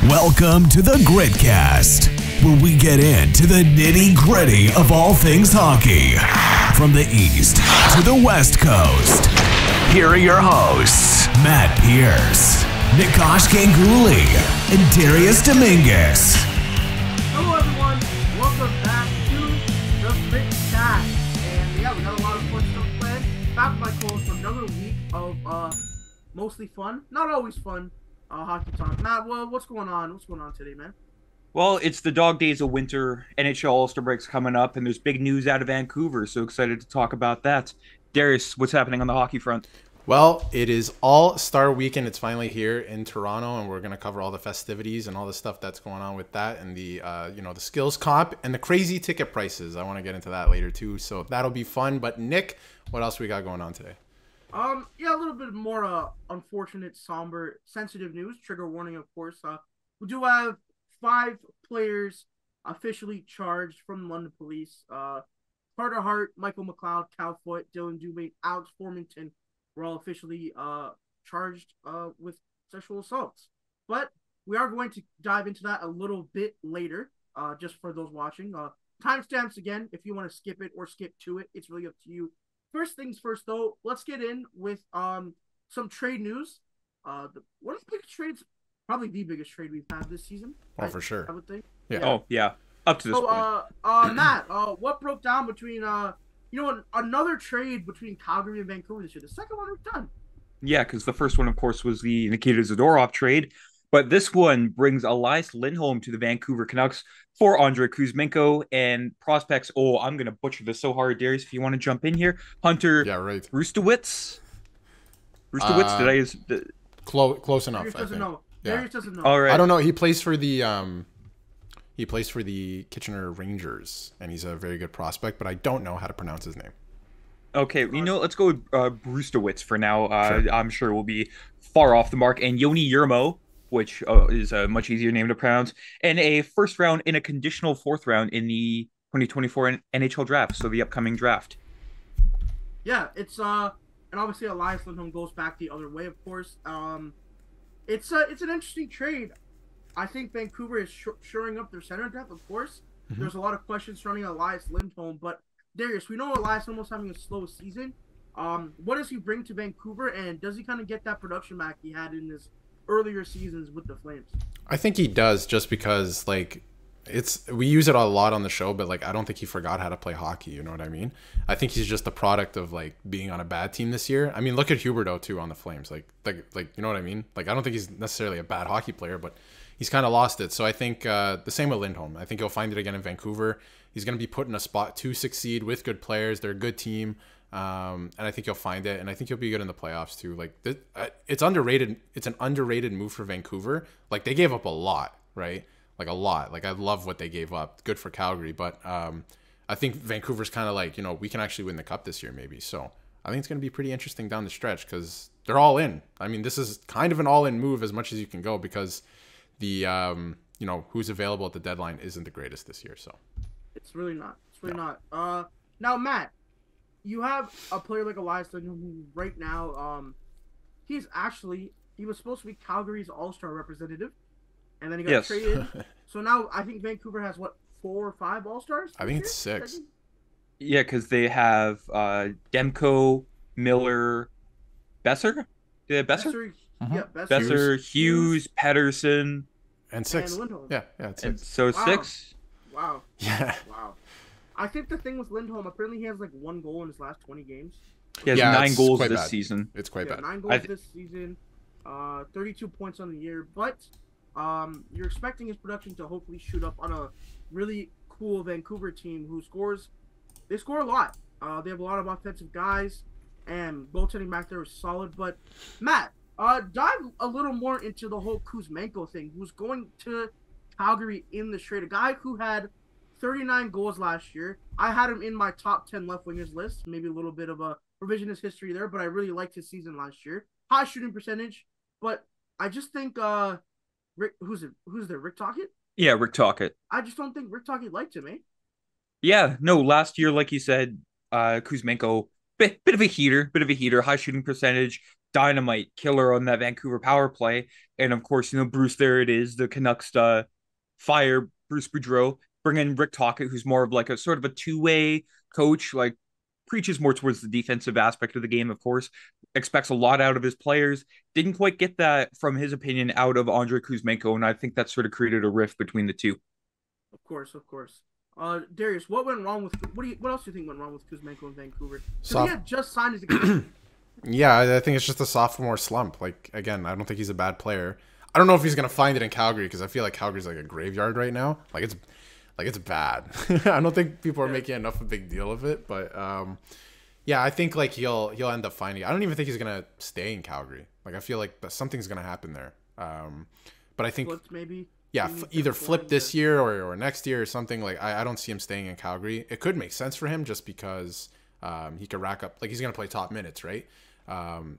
Welcome to the Gritcast, where we get into the nitty-gritty of all things hockey. From the East to the West Coast. Here are your hosts, Matt Pierce, Nikosh Ganguly, and Darius Dominguez. Hello everyone, welcome back to the Gritcast. And yeah, we got a lot of fun stuff planned. Back with my co-host for another week of mostly fun, not always fun, hockey talk. Matt, what's going on? What's going on today, man? Well, it's the dog days of winter. NHL All-Star break's coming up, and there's big news out of Vancouver, so excited to talk about that. Darius, what's happening on the hockey front? Well, it is All-Star Weekend. It's finally here in Toronto, and we're going to cover all the festivities and all the stuff that's going on with that, and the the skills comp and the crazy ticket prices. I want to get into that later too, so that'll be fun. But Nick, what else we got going on today? Yeah, a little bit more unfortunate, somber, sensitive news. Trigger warning, of course. We do have 5 players officially charged from London Police. Carter Hart, Michael McLeod, Cal Foot, Dylan Dubé, Alex Formington were all officially charged with sexual assaults. But we are going to dive into that a little bit later, just for those watching. Timestamps again, if you want to skip it or skip to it, it's really up to you. First things first, though, let's get in with some trade news. One of the biggest trades, probably the biggest trade we've had this season. Oh, for sure. I would think. Yeah. Oh, yeah. Up to this point. Matt, what broke down between another trade between Calgary and Vancouver this year? The second one we've done. Yeah, because the first one, of course, was the Nikita Zadorov trade. But this one brings Elias Lindholm to the Vancouver Canucks for Andrei Kuzmenko and prospects. Oh, I'm going to butcher this so hard, Darius, if you want to jump in here. Hunter Rustowicz. Rustowicz, did I use the... Close enough, Darius I doesn't think. know. Yeah. Darius doesn't know. All right. I don't know. He plays for the Kitchener Rangers, and he's a very good prospect, but I don't know how to pronounce his name. Okay, let's go with Rustowicz for now. Sure. I'm sure we'll be far off the mark. And Yoni Yermo, which is a much easier name to pronounce, and a first round in a conditional 4th round in the 2024 NHL draft, so the upcoming draft. Yeah, it's and obviously Elias Lindholm goes back the other way, of course. It's an interesting trade. I think Vancouver is shoring up their center depth, of course. Mm-hmm. There's a lot of questions surrounding Elias Lindholm, but Darius, we know Elias Lindholm's having a slow season. What does he bring to Vancouver, and does he kind of get that production back he had in his earlier seasons with the Flames? I think he does, just because we use it a lot on the show, but I don't think he forgot how to play hockey. You know what I mean? I think he's just the product of being on a bad team this year. I mean, look at Huberdeau too on the Flames. Like you know what I mean? I don't think he's necessarily a bad hockey player, but he's kind of lost it. So I think the same with Lindholm. I think he'll find it again in Vancouver. He's going to be put in a spot to succeed with good players. They're a good team. And I think he'll find it, and I think he'll be good in the playoffs too. It's underrated. It's an underrated move for Vancouver. They gave up a lot, right? A lot. I love what they gave up. Good for Calgary, but I think Vancouver's kind of we can actually win the cup this year, maybe. So I think it's going to be pretty interesting down the stretch because they're all in. I mean, this is kind of an all-in move as much as you can go because the who's available at the deadline isn't the greatest this year. So it's really not. It's really not. Now, Matt, you have a player like Elias Lindholm who right now, he was supposed to be Calgary's All-Star representative, and then he got traded. So now I think Vancouver has 4 or 5 All-Stars? I think it's 6. Yeah, because they have Demko, Miller, Besser? Yeah, Besser? Yeah, Besser, Hughes, Pedersen. And 6. And Lindholm. Yeah, it's 6. So wow. 6? Wow. Yeah. Wow. I think the thing with Lindholm, apparently he has 1 goal in his last 20 games. He has 9 goals this season. It's quite bad. 9 goals this season, 32 points on the year. But you're expecting his production to hopefully shoot up on a really cool Vancouver team who scores. They score a lot. They have a lot of offensive guys, and goaltending back there is solid. But Matt, dive a little more into the whole Kuzmenko thing, who's going to Calgary in the trade. A guy who had 39 goals last year. I had him in my top 10 left wingers list. Maybe a little bit of a revisionist history there, but I really liked his season last year. High shooting percentage, but I just think Rick, who's there? Rick Tocchet? Yeah, Rick Tocchet. I just don't think Rick Tocchet liked him, eh? Yeah, no, last year, like you said, Kuzmenko, bit of a heater, high shooting percentage, dynamite killer on that Vancouver power play. And of course, Bruce, there it is, the Canucks fire Bruce Boudreau, bring in Rick Tocchet, who's more of like a sort of a two-way coach, like preaches more towards the defensive aspect of the game, of course, expects a lot out of his players. Didn't quite get that, from his opinion, out of Andrei Kuzmenko, and I think that sort of created a rift between the two. Of course. Darius, what went wrong with what else do you think went wrong with Kuzmenko in Vancouver? Because he had just signed his extension. Yeah, I think it's just a sophomore slump. Like, again, I don't think he's a bad player. I don't know if he's gonna find it in Calgary, because I feel like Calgary's like a graveyard right now. Like it's bad. I don't think people are making enough of a big deal of it. But yeah, I think like he'll end up finding it. I don't even think he's gonna stay in Calgary. Like, I feel like something's gonna happen there. But I think maybe. Yeah, either flip this year or next year or something. Like, I don't see him staying in Calgary. It could make sense for him just because he could rack up, like, he's going to play top minutes, right?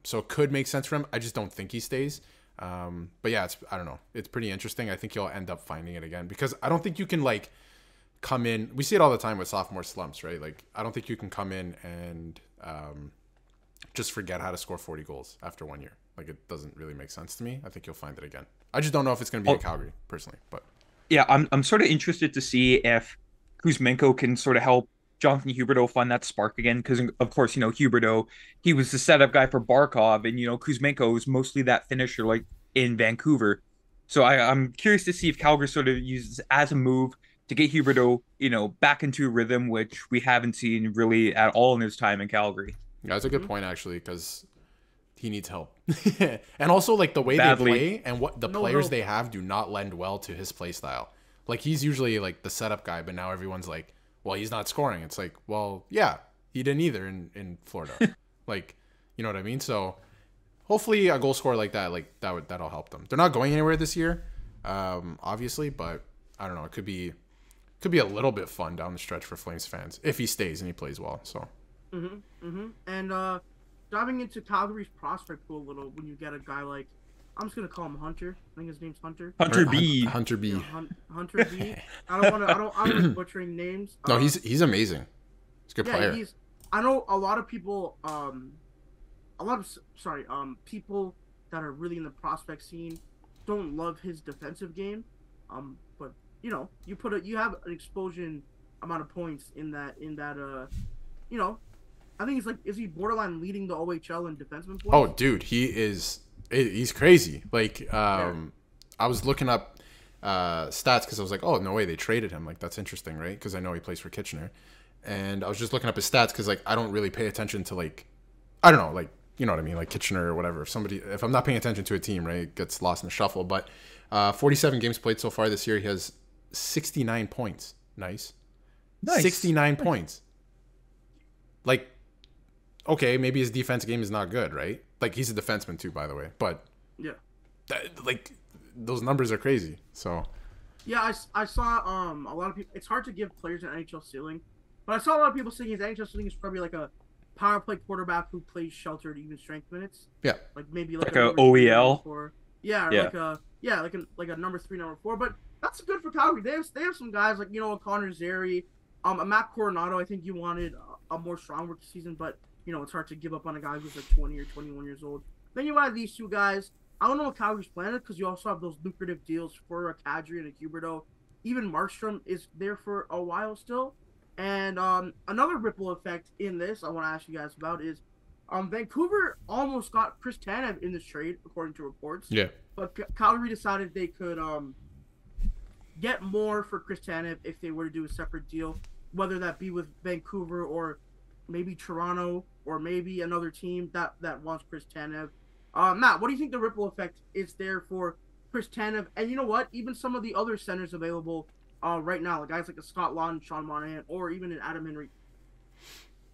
So it could make sense for him. I just don't think he stays. But yeah, I don't know. It's pretty interesting. I think he'll end up finding it again, because I don't think you can, like, come in. We see it all the time with sophomore slumps, right? Like, I don't think you can come in and just forget how to score 40 goals after 1 year. Like, it doesn't really make sense to me. I think you'll find it again. I just don't know if it's going to be in Calgary, personally. But yeah, I'm sort of interested to see if Kuzmenko can sort of help Jonathan Huberdeau find that spark again. Because, of course, Huberdeau, he was the setup guy for Barkov. And, Kuzmenko is mostly that finisher, like, in Vancouver. So I'm curious to see if Calgary sort of uses as a move to get Huberdeau, back into a rhythm, which we haven't seen really at all in his time in Calgary. Yeah, that's a good point, actually, because he needs help. And also, like, the way Badly. they play and what the players they have do not lend well to his play style. Like, he's usually like the setup guy, but now everyone's like, well, he's not scoring. It's like, well, yeah, he didn't either in Florida. Like, you know what I mean? So hopefully a goal scorer like that, like, that'll help them. They're not going anywhere this year, obviously, but I don't know. It could be a little bit fun down the stretch for Flames fans if he stays and he plays well. So. And diving into Calgary's prospect pool a little, when you get a guy like, I'm just gonna call him Hunter. I think his name's Hunter. Hunter B. Hunter B. Yeah, Hunter B. I'm butchering names. No, he's amazing. He's a good player. I know a lot of people. People that are really in the prospect scene don't love his defensive game. But you have an explosion amount of points in that. I think is he borderline leading the OHL in defenseman points? Oh, dude, he's crazy. Like, I was looking up stats because I was like, oh, no way, they traded him. Like, that's interesting, right? Because I know he plays for Kitchener. And I was just looking up his stats because, like, I don't really pay attention to, like, I don't know, like, you know what I mean? Like, Kitchener or whatever. If I'm not paying attention to a team, right, it gets lost in the shuffle. But 47 games played so far this year. He has 69 points. Nice. 69 points. Like, okay, maybe his defense game is not good, right? Like, he's a defenseman too, by the way. But yeah, like, those numbers are crazy. So yeah, I saw a lot of people. It's hard to give players an NHL ceiling, but I saw a lot of people saying his NHL ceiling is probably like a power play quarterback who plays sheltered even strength minutes. Yeah, like maybe like a OEL. Like a number 3, number 4. But that's good for Calgary. They have some guys like Connor Zary, a Matt Coronado. I think you wanted a more strong rookie season, but it's hard to give up on a guy who's like 20 or 21 years old. Then you have these two guys. I don't know what Calgary's plan is, because you also have those lucrative deals for a Kadri and a Huberdeau. Even Markstrom is there for a while still. And another ripple effect in this I want to ask you guys about is Vancouver almost got Chris Tanev in this trade, according to reports. Yeah. But Calgary decided they could get more for Chris Tanev if they were to do a separate deal, whether that be with Vancouver or maybe Toronto or maybe another team that wants Chris Tanev. Matt, what do you think the ripple effect is there for Chris Tanev? And you know what? Even some of the other centers available right now, like guys like a Scott Laughton, Sean Monahan, or even an Adam Henry.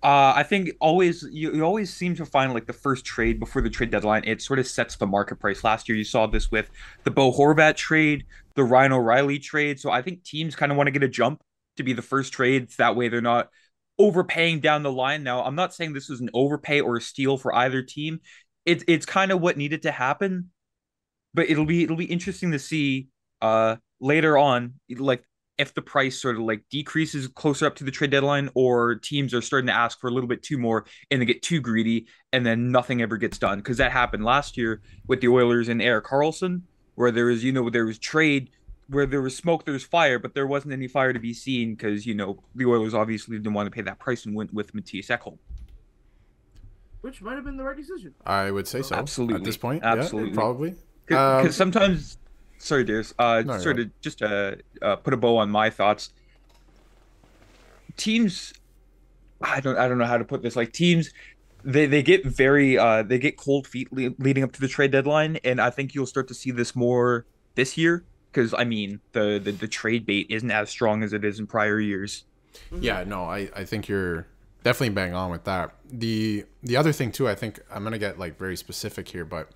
I think you always seem to find, like, the first trade before the trade deadline, it sort of sets the market price. Last year you saw this with the Bo Horvat trade, the Ryan O'Reilly trade. So I think teams kind of want to get a jump to be the first trades. That way they're not overpaying down the line. Now, I'm not saying this was an overpay or a steal for either team. It's kind of what needed to happen, but it'll be interesting to see later on, like, if the price sort of like decreases closer up to the trade deadline, or teams are starting to ask for a little bit too more and they get too greedy and then nothing ever gets done. Because that happened last year with the Oilers and Erik Karlsson, where there was, there was trade where there was smoke, there was fire, but there wasn't any fire to be seen because, the Oilers obviously didn't want to pay that price and went with Mattias Ekholm. Which might have been the right decision. I would say so. Absolutely. At this point, absolutely. Yeah, probably. Because sometimes, sorry, Darius, No, sort of just put a bow on my thoughts. Teams, I don't know how to put this. Like teams, they get they get cold feet leading up to the trade deadline, and I think you'll start to see this more this year. Because I mean, the trade bait isn't as strong as it is in prior years. Yeah, no, I think you're definitely bang on with that. The other thing too, I think I'm gonna get like very specific here, but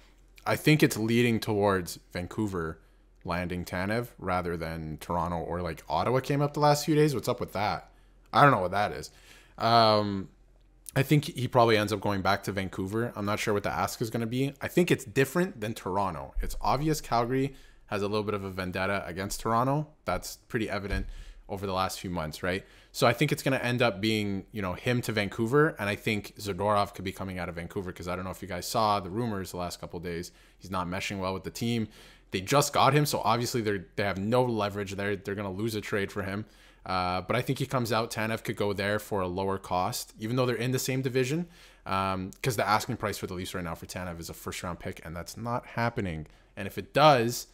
I think it's leading towards Vancouver landing Tanev rather than Toronto or like Ottawa came up the last few days. What's up with that? I don't know what that is. I think he probably ends up going back to Vancouver. I'm not sure what the ask is going to be. I think it's different than Toronto. It's obvious Calgary has a little bit of a vendetta against Toronto. That's pretty evident over the last few months, right? So I think it's going to end up being, him to Vancouver. And I think Zadorov could be coming out of Vancouver because I don't know if you guys saw the rumors the last couple of days. He's not meshing well with the team. They just got him, so obviously they have no leverage there. They're going to lose a trade for him. But I think he comes out. Tanev could go there for a lower cost, even though they're in the same division. Because the asking price for the Leafs right now for Tanev is a first-round pick, and that's not happening. And if it does,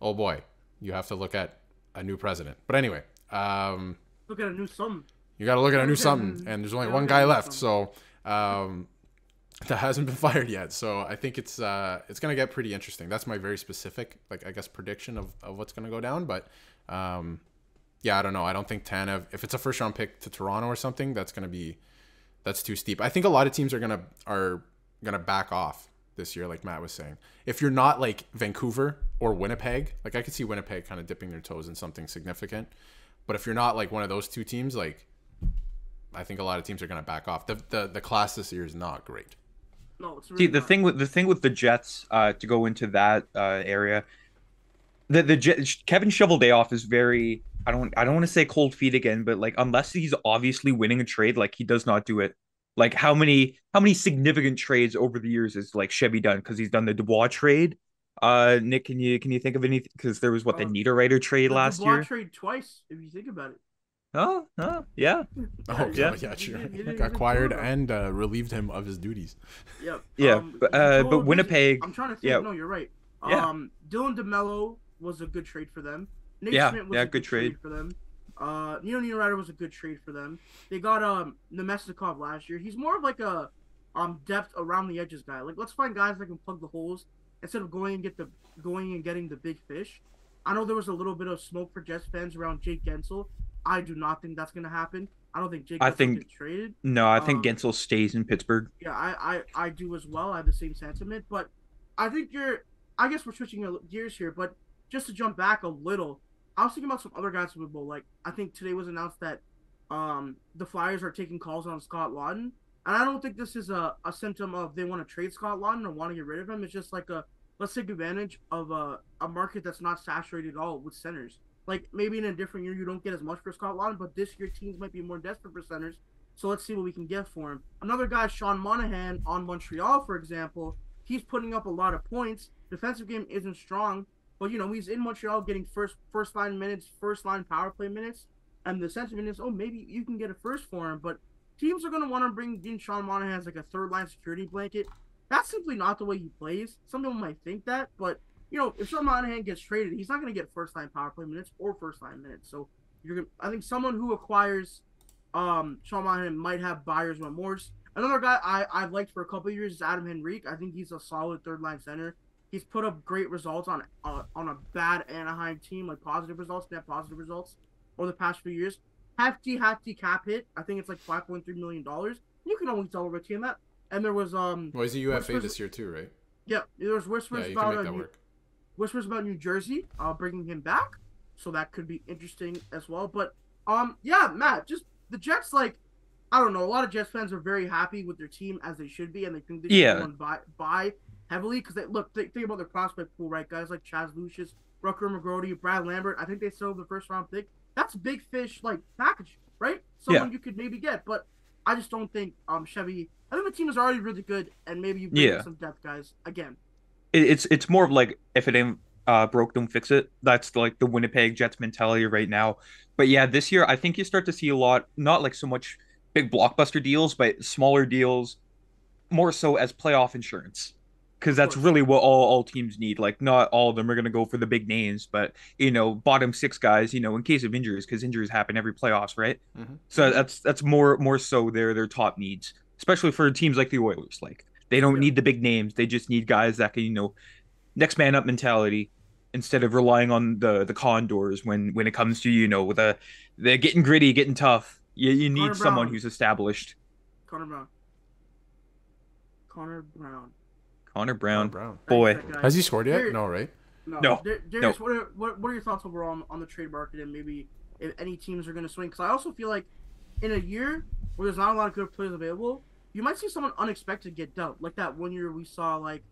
oh boy, you have to look at a new president. But anyway, look at a new something. You got to look at a new something, and there's only one guy left, so that hasn't been fired yet. So I think it's gonna get pretty interesting. That's my very specific, prediction of what's gonna go down. But yeah, I don't know. I don't think Tanev, if it's a first round pick to Toronto or something, that's too steep. I think a lot of teams are gonna back off this year, like Matt was saying. If you're not like Vancouver or Winnipeg, like I could see Winnipeg kind of dipping their toes in something significant. But if you're not like one of those two teams, like I think a lot of teams are gonna back off. The class this year is not great. No, it's really See, the thing with the Jets, to go into that area, Kevin Shoveldayoff is very, I don't want to say cold feet again, but like unless he's obviously winning a trade, like he does not do it. Like how many significant trades over the years is like Chevy done? Because he's done the Dubois trade. Nick, can you think of anything? Because there was the Niederreiter trade last Dubois year. trade twice, if you think about it. Oh, yeah. Oh, yeah, sure. Acquired and relieved him of his duties. Yep. Yeah, but Winnipeg. I'm trying to think. Yeah. No, you're right. Yeah. Dylan DeMello was a good trade for them. Nate Yeah, Schmidt was yeah, a good trade for them. Nino Niederreiter was a good trade for them. They got Nemestikov last year. He's more of like a depth around the edges guy. Like let's find guys that can plug the holes instead of going and getting the big fish. I know there was a little bit of smoke for Jets fans around Jake Gensel. I do not think that's going to happen. I don't think Jake Gensel gets traded. No, I think Gensel stays in Pittsburgh. Yeah, I do as well. I have the same sentiment, but I think I guess we're switching gears here, but just to jump back a little, I was thinking about some other guys from the Bowl. Like I think today was announced that the Flyers are taking calls on Scott Laughton, and I don't think this is a symptom of they want to trade Scott Laughton or want to get rid of him. It's just like let's take advantage of a market that's not saturated at all with centers. Like maybe in a different year you don't get as much for Scott Laughton, but this year teams might be more desperate for centers. So let's see what we can get for him. Another guy, Sean Monahan on Montreal, for example, he's putting up a lot of points. Defensive game isn't strong, but he's in Montreal getting first line minutes, first line power play minutes, and the sentiment is, maybe you can get a first for him. But teams are going to want to bring in Sean Monahan as like a third line security blanket. That's simply not the way he plays. Some people might think that, but if Sean Monahan gets traded, he's not going to get first-line power play minutes or first-line minutes. So I think someone who acquires Sean Monahan might have buyer's remorse. Another guy I've liked for a couple of years is Adam Henrique. I think he's a solid third-line center. He's put up great results on a bad Anaheim team, like net positive results over the past few years. Hefty cap hit. I think it's like $5.3 million. You can always tell over a team that. And there was he's a UFA this year too, right? Yeah, there was whispers you can make that work. Whispers about New Jersey bringing him back, so that could be interesting as well. But yeah, Matt, just the Jets, like I don't know, a lot of Jets fans are very happy with their team as they should be, and they think they should buy heavily because they think about their prospect pool, right? Guys like Chaz Lucius, Rucker McGrody, Brad Lambert. I think they still have the first round pick. that's big fish like package, right? Someone you could maybe get, but I just don't think Chevy. I think the team is already really good, and maybe you bring in some depth guys again. It's more of like if it ain't broke, don't fix it. That's like the Winnipeg Jets mentality right now. But yeah, this year I think you start to see a lot, not like so much big blockbuster deals, but smaller deals, more so as playoff insurance. Because that's really what all teams need. Like not all of them are gonna go for the big names, but bottom six guys, in case of injuries, because injuries happen every playoffs, right? So that's more so their top needs, especially for teams like the Oilers. Like they don't need the big names. They just need guys that can, next man up mentality instead of relying on the Condors when it comes to, the getting gritty, getting tough. You need someone who's established. Connor Brown. Boy. Has he scored yet? No, right? No. Darius, what are your thoughts overall on the trade market and maybe if any teams are going to swing? Because I also feel like in a year where there's not a lot of good players available, you might see someone unexpected get dealt. Like that one year we saw like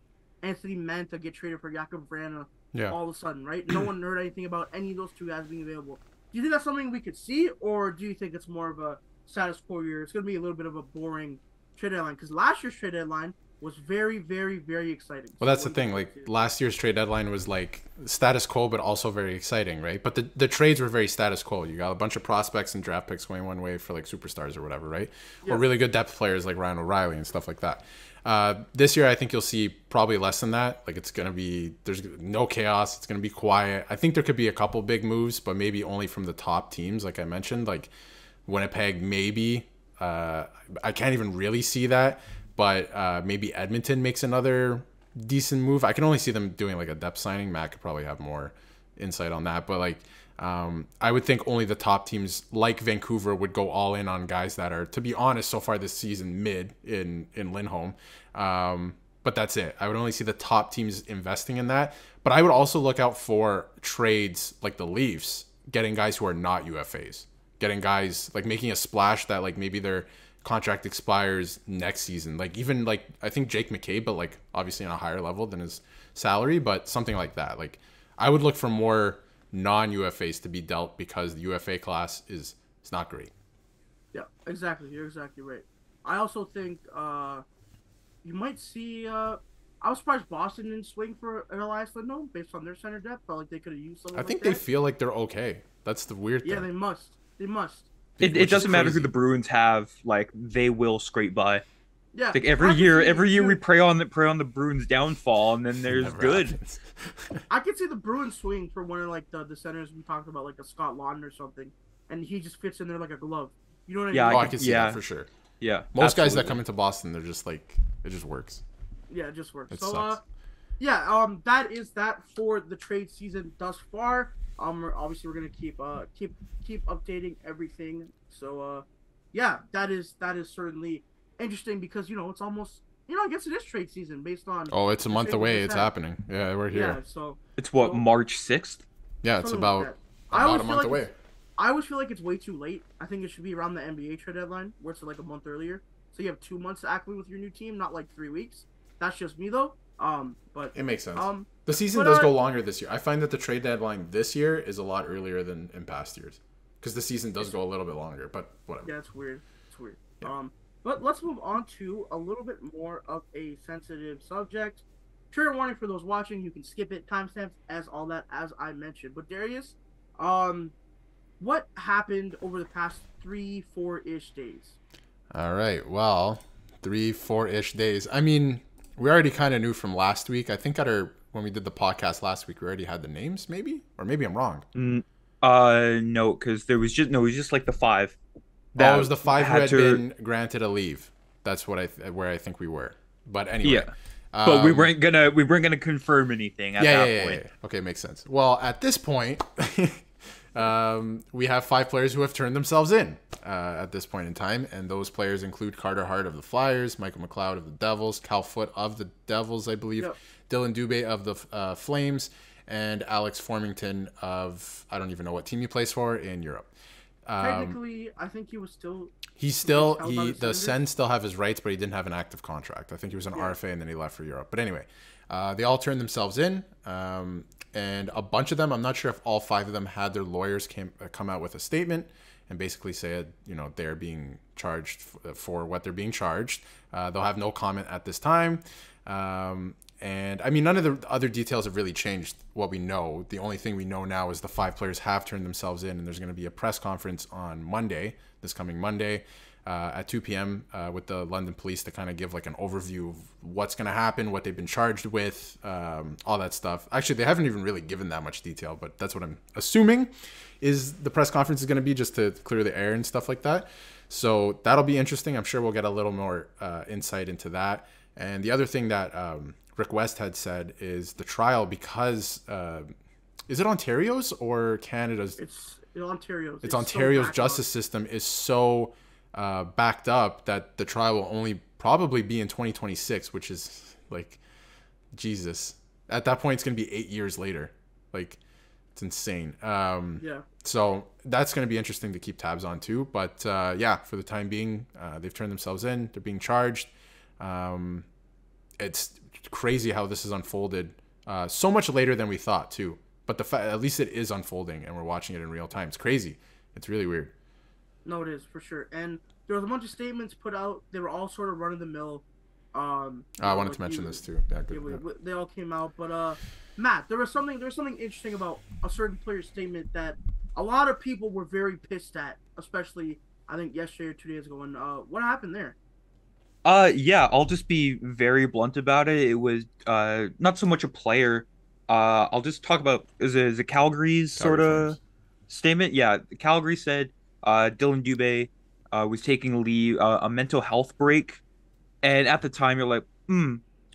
Anthony Mantha get traded for Jakub Vrana all of a sudden, right? No one heard anything about any of those two guys being available. Do you think that's something we could see, or do you think it's more of a status quo year? It's going to be a little bit of a boring trade deadline because last year's trade deadline was very, very, very exciting. Well, that's the thing. Like last year's trade deadline was like status quo, but also very exciting, right? But the trades were very status quo. You got a bunch of prospects and draft picks going one way for like superstars or whatever, right? Or really good depth players like Ryan O'Reilly and stuff like that. This year, I think you'll see probably less than that. Like it's gonna be there's no chaos. It's gonna be quiet. I think there could be a couple big moves, but maybe only from the top teams, like I mentioned, like Winnipeg, maybe. I can't even really see that. But maybe Edmonton makes another decent move. I can only see them doing like a depth signing. Matt could probably have more insight on that. But like, I would think only the top teams like Vancouver would go all in on guys that are, to be honest, so far this season mid in Lindholm. But that's it. I would only see the top teams investing in that. But I would also look out for trades like the Leafs, getting guys who are not UFAs, getting guys like making a splash that like maybe they're contract expires next season. Like even like I think Jake McCabe, but like obviously on a higher level than his salary, but something like that. Like I would look for more non-UFAs to be dealt because the UFA class is not great. Yeah, exactly. You're exactly right. I also think you might see I was surprised Boston didn't swing for Elias Lindholm based on their center depth. Felt like they could have used something. I think they feel like they're okay. That's the weird thing. Yeah, they must. It doesn't matter who the Bruins have, like they will scrape by. Yeah. Like every year we pray on the Bruins downfall, and then there's good. I could see the Bruins swing for one of like the centers we talked about, like a Scott Laughton or something, and he just fits in there like a glove. You know what I mean? Yeah, I can see that for sure. Yeah. Most guys that come into Boston, they're just like it just works. Yeah, it just works. It so sucks. that is that for the trade season thus far. Obviously we're gonna keep updating everything. So that is certainly interesting because it's almost I guess it is trade season based on. Oh, it's a month away. It's happening. Yeah, we're here. Yeah, so it's March 6th. Yeah, it's about a month away. I always feel like it's way too late. I think it should be around the NBA trade deadline, where it's like a month earlier. So you have 2 months to acclimate with your new team, not like 3 weeks. That's just me though. But it makes sense. The season does go longer this year. I find that the trade deadline this year is a lot earlier than in past years because the season does go a little bit longer. But whatever. Yeah, it's weird. Yeah. But let's move on to a little bit more of a sensitive subject. Trigger warning for those watching. You can skip it. Timestamps as all that as I mentioned. But Darius, what happened over the past 3-4-ish days? All right. Well, 3-4-ish days. I mean, we already kind of knew from last week. I think when we did the podcast last week, we already had the names, maybe, or maybe I'm wrong. No, because it was just like the 5. It was the 5 who had been granted a leave. That's where I think we were. But anyway. Yeah. But we weren't gonna confirm anything at that point. Yeah. Okay, makes sense. Well, at this point, we have 5 players who have turned themselves in at this point in time, and those players include Carter Hart of the Flyers, Michael McLeod of the Devils, Cal Foote of the Devils, I believe, Dylan Dubé of the Flames, and Alex Formington of I don't even know what team he plays for in Europe. Technically, I think he was still. The Sens still have his rights, but he didn't have an active contract. I think he was an RFA and then he left for Europe. But anyway, They all turned themselves in, and a bunch of them, I'm not sure if all 5 of them had their lawyers come out with a statement and basically said, they're being charged for what they're being charged. They'll have no comment at this time. And I mean, none of the other details have really changed what we know. The only thing we know now is the 5 players have turned themselves in, and there's going to be a press conference on Monday, this coming Monday, at 2 p.m. With the London police to kind of give like an overview of what's going to happen, what they've been charged with, all that stuff. Actually, they haven't even really given that much detail, but that's what I'm assuming is the press conference is going to be, just to clear the air and stuff like that. So that'll be interesting. I'm sure we'll get a little more insight into that. And the other thing that Rick West had said is the trial, because is it Ontario's or Canada's? It's Ontario's. It's Ontario's justice system is so backed up that the trial will only probably be in 2026, which is like, Jesus. At that point, it's going to be 8 years later. Like, it's insane. Yeah. So that's going to be interesting to keep tabs on too. But yeah, for the time being, they've turned themselves in. They're being charged. It's crazy how this has unfolded so much later than we thought too. But at least it is unfolding and we're watching it in real time. It's crazy. It's really weird. No, it is for sure. And there was a bunch of statements put out. They were all sort of run of the mill. I wanted to mention this too. Yeah, good. Yeah. They all came out. But Matt, there was something interesting about a certain player's statement that a lot of people were very pissed at, especially I think yesterday or 2 days ago. And what happened there? Yeah, I'll just be very blunt about it. It was not so much a player. I'll just talk about is it Calgary's sort of statement. Yeah, Calgary said Dylan Dubé was taking leave, a mental health break, and at the time you're like,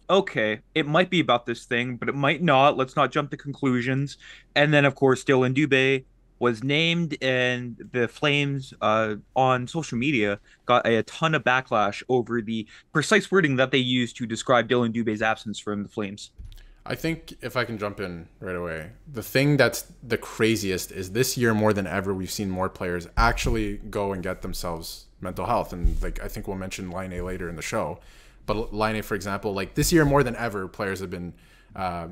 okay, it might be about this thing, but it might not. Let's not jump to conclusions. And then of course Dylan Dubé was named, and the Flames on social media got a ton of backlash over the precise wording that they used to describe Dylan Dubé's absence from the Flames. I think if I can jump in right away, the thing that's the craziest is this year more than ever, we've seen more players actually go and get themselves mental health. And like, I think we'll mention Laine later in the show, but Laine, for example, like this year more than ever, players have been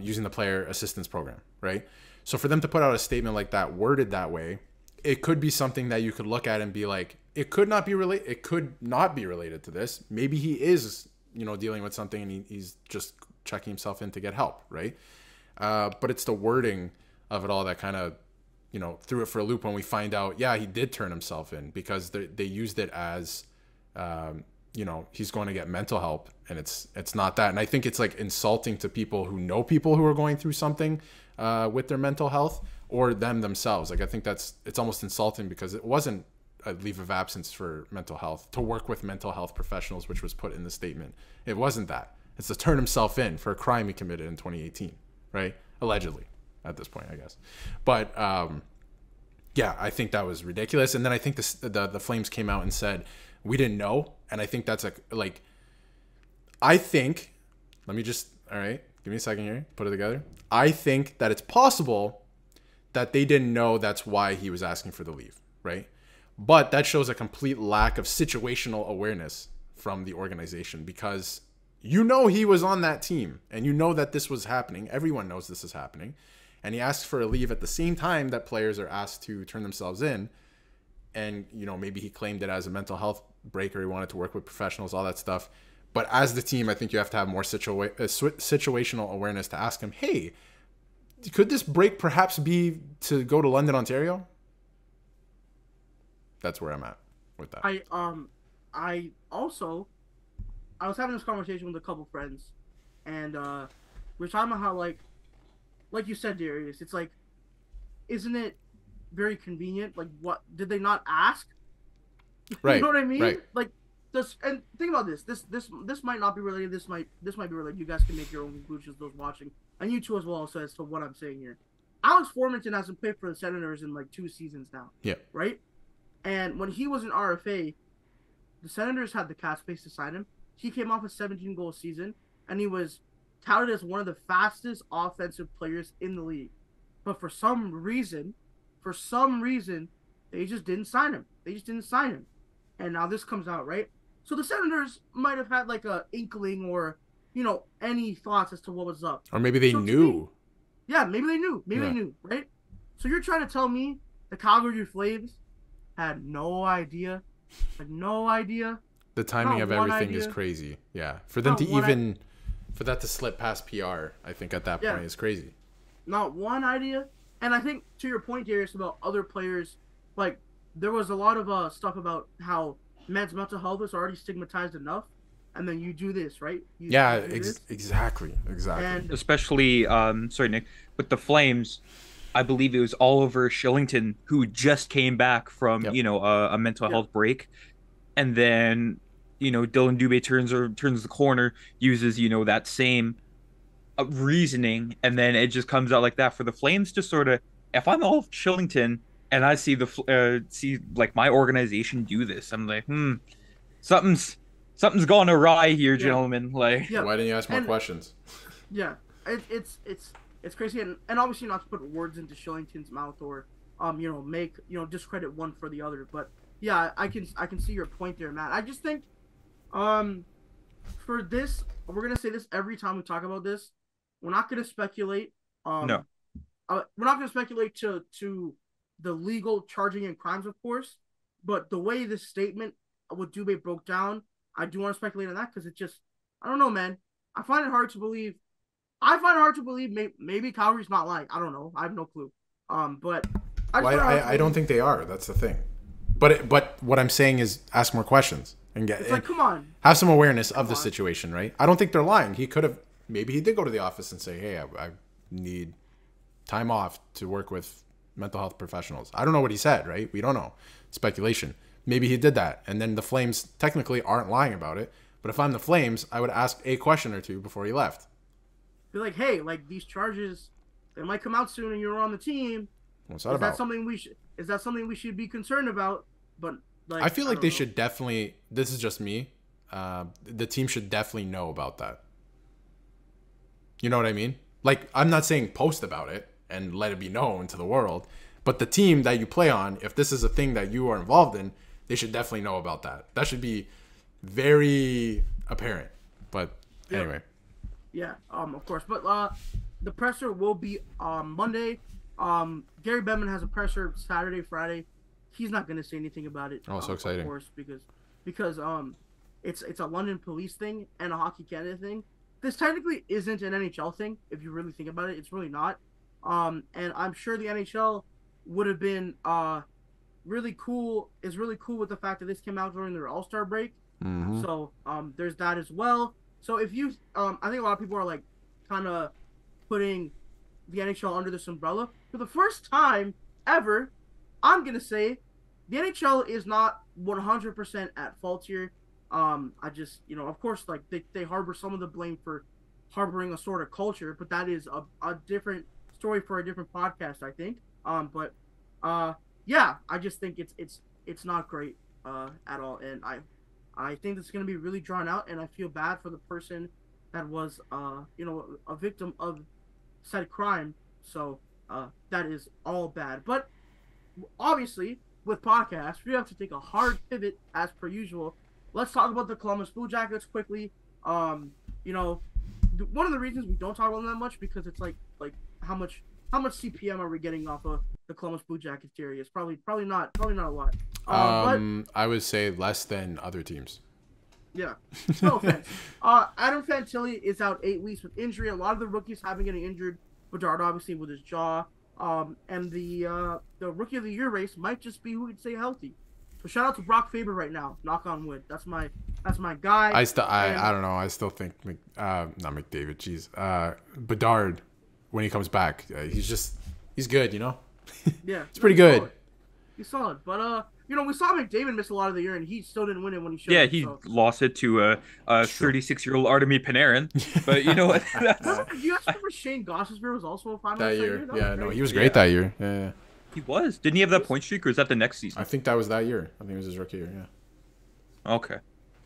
using the player assistance program, right? So for them to put out a statement like that, worded that way, it could be something that you could look at and be like, it could not be related to this. Maybe he is, dealing with something and he's just checking himself in to get help, right? But it's the wording of it all that kind of, threw it for a loop when we find out, yeah, he did turn himself in, because they used it as, he's going to get mental help, and it's not that. And I think it's like insulting to people who know people who are going through something with their mental health, or them themselves. Like, I think it's almost insulting, because it wasn't a leave of absence for mental health, to work with mental health professionals, which was put in the statement. It wasn't that. It's to turn himself in for a crime he committed in 2018, right? Allegedly, at this point, I guess. But yeah, I think that was ridiculous. And then I think the Flames came out and said, we didn't know. And I think that's I think, let me just, all right, give me a second here, put it together. I think that it's possible that they didn't know that's why he was asking for the leave, right? But that shows a complete lack of situational awareness from the organization, because he was on that team, and that this was happening. Everyone knows this is happening. And he asks for a leave at the same time that players are asked to turn themselves in. And, maybe he claimed it as a mental health break, or he wanted to work with professionals, all that stuff. But as the team, I think you have to have more situational awareness to ask him, hey, could this break perhaps be to go to London, Ontario? That's where I'm at with that. I was having this conversation with a couple friends, and we were talking about how, like you said, Darius, it's like, isn't it very convenient? Like, what did they not ask? Right. You know what I mean? Right. Like this, and think about this. This might not be related. This might be related. You guys can make your own conclusions, those watching, and you too as well. So as to what I'm saying here, Alex Formanton hasn't played for the Senators in like 2 seasons now. Yeah. Right. And when he was an RFA, the Senators had the cap space to sign him. He came off a 17-goal season, and he was touted as one of the fastest offensive players in the league. But for some reason, they just didn't sign him. And now this comes out, right? So the Senators might have had like a inkling or any thoughts as to what was up. Or maybe they knew. Yeah, maybe they knew. Maybe they knew, right? So you're trying to tell me the Calgary Flames had no idea? Had no idea? The timing of everything is crazy. Yeah. For them to even... For that to slip past PR, I think at that point is crazy. Not one idea. And I think, to your point, Darius, about other players, like, there was a lot of stuff about how men's mental health is already stigmatized enough, and then you do this, right? Exactly. And especially, sorry, Nick, with the Flames, I believe it was Oliver Shillington who just came back from, a mental health break. And then, Dylan Dubé turns the corner, uses, that same reasoning, and then it just comes out like that. For the Flames to sort of, if I'm Oliver Shillington and I see see like my organization do this, I'm like, something's gone awry here, gentlemen. Like, why didn't you ask more questions? Yeah, it's crazy, and obviously not to put words into Shillington's mouth or make discredit one for the other, but yeah, I can see your point there, Matt. I just think for this, we're gonna say this every time we talk about this. We're not gonna speculate. No, we're not gonna speculate to the legal charging and crimes, of course, but the way this statement with Dubé broke down, I do want to speculate on that because it just, I don't know, man. I find it hard to believe. Maybe Calgary's not lying. I don't know. I have no clue. But I don't think they are. That's the thing. But what I'm saying is ask more questions and come on, have some awareness of the situation, right? I don't think they're lying. He could have, maybe he did go to the office and say, hey, I need time off to work with mental health professionals. I don't know what he said, right? We don't know. Speculation. Maybe he did that. And then the Flames technically aren't lying about it. But if I'm the Flames, I would ask a question or two before he left. Be like, hey, like these charges, they might come out soon and you're on the team. What's that about? Is that something we should be concerned about? But like, I feel like they should definitely, this is just me, the team should definitely know about that. You know what I mean? Like, I'm not saying post about it and let it be known to the world, but the team that you play on, if this is a thing that you are involved in, they should definitely know about that. That should be very apparent. But anyway. Yeah, of course. But the presser will be Monday. Gary Bettman has a presser Saturday, Friday. He's not going to say anything about it. Oh, so exciting! Of course, because it's a London Police thing and a Hockey Canada thing. This technically isn't an NHL thing. If you really think about it, it's really not. And I'm sure the NHL would have been really cool with the fact that this came out during their All-Star break. Mm-hmm. So there's that as well. So if you, I think a lot of people are like kind of putting the NHL under this umbrella. For the first time ever, I'm going to say the NHL is not 100% at fault here. I just, of course, like they harbor some of the blame for harboring a sort of culture, but that is a different story for a different podcast, I think. Yeah, I just think it's not great at all. And I think it's going to be really drawn out, and I feel bad for the person that was, a victim of said crime. So that is all bad. But obviously, with podcasts, we have to take a hard pivot as per usual. Let's talk about the Columbus Blue Jackets quickly. One of the reasons we don't talk about them that much because it's like how much CPM are we getting off of the Columbus Blue Jackets theory? It's probably not a lot. But I would say less than other teams. Yeah, no offense. Adam Fantilli is out 8 weeks with injury. A lot of the rookies have been getting injured. Bedard obviously with his jaw. And the Rookie of the Year race might just be who could stay healthy. So shout out to Brock Faber right now. Knock on wood. That's my guy. I don't know. I still think not McDavid. Jeez, Bedard when he comes back, he's good. Yeah, it's pretty good. He's solid. But we saw McDavid miss a lot of the year, and he still didn't win it when he showed. Yeah, he lost it to a 36-year-old Artemi Panarin. But you know what? Do you guys remember Shane Gostisbehere was also a finalist that year? Yeah, no, he was great that year. Yeah. He was. Didn't he have that point streak, or is that the next season? I think that was that year. I think it was his rookie year. Yeah. Okay.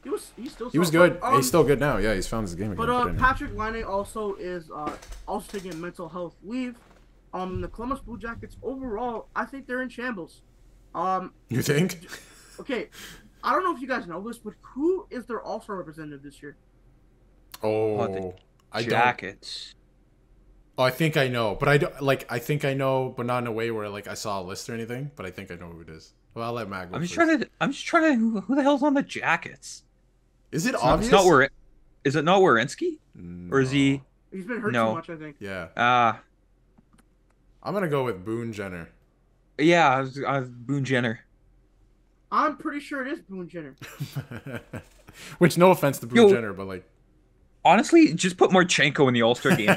He was good. He's still good now. Yeah, he's found his game again. But Patrik Laine also is also taking a mental health leave. The Columbus Blue Jackets overall, I think they're in shambles. You think? Okay, I don't know if you guys know this, but who is their All-Star representative this year? Oh, I don't. Jackets. Oh, I think I know, but I don't like. I think I know, but not in a way where like I saw a list or anything. But I think I know who it is. Well, I'll let Matt go first. I'm just trying to. Who the hell's on the Jackets? Is it It's obvious? not where. Is it not Werenski? Or is he? He's been hurt No. too much, I think. Yeah. I'm gonna go with Boone Jenner. Yeah, I was Boone Jenner. I'm pretty sure it is Boone Jenner. Which, no offense to Boone Jenner, but like, honestly, just put Marchenko in the All-Star game.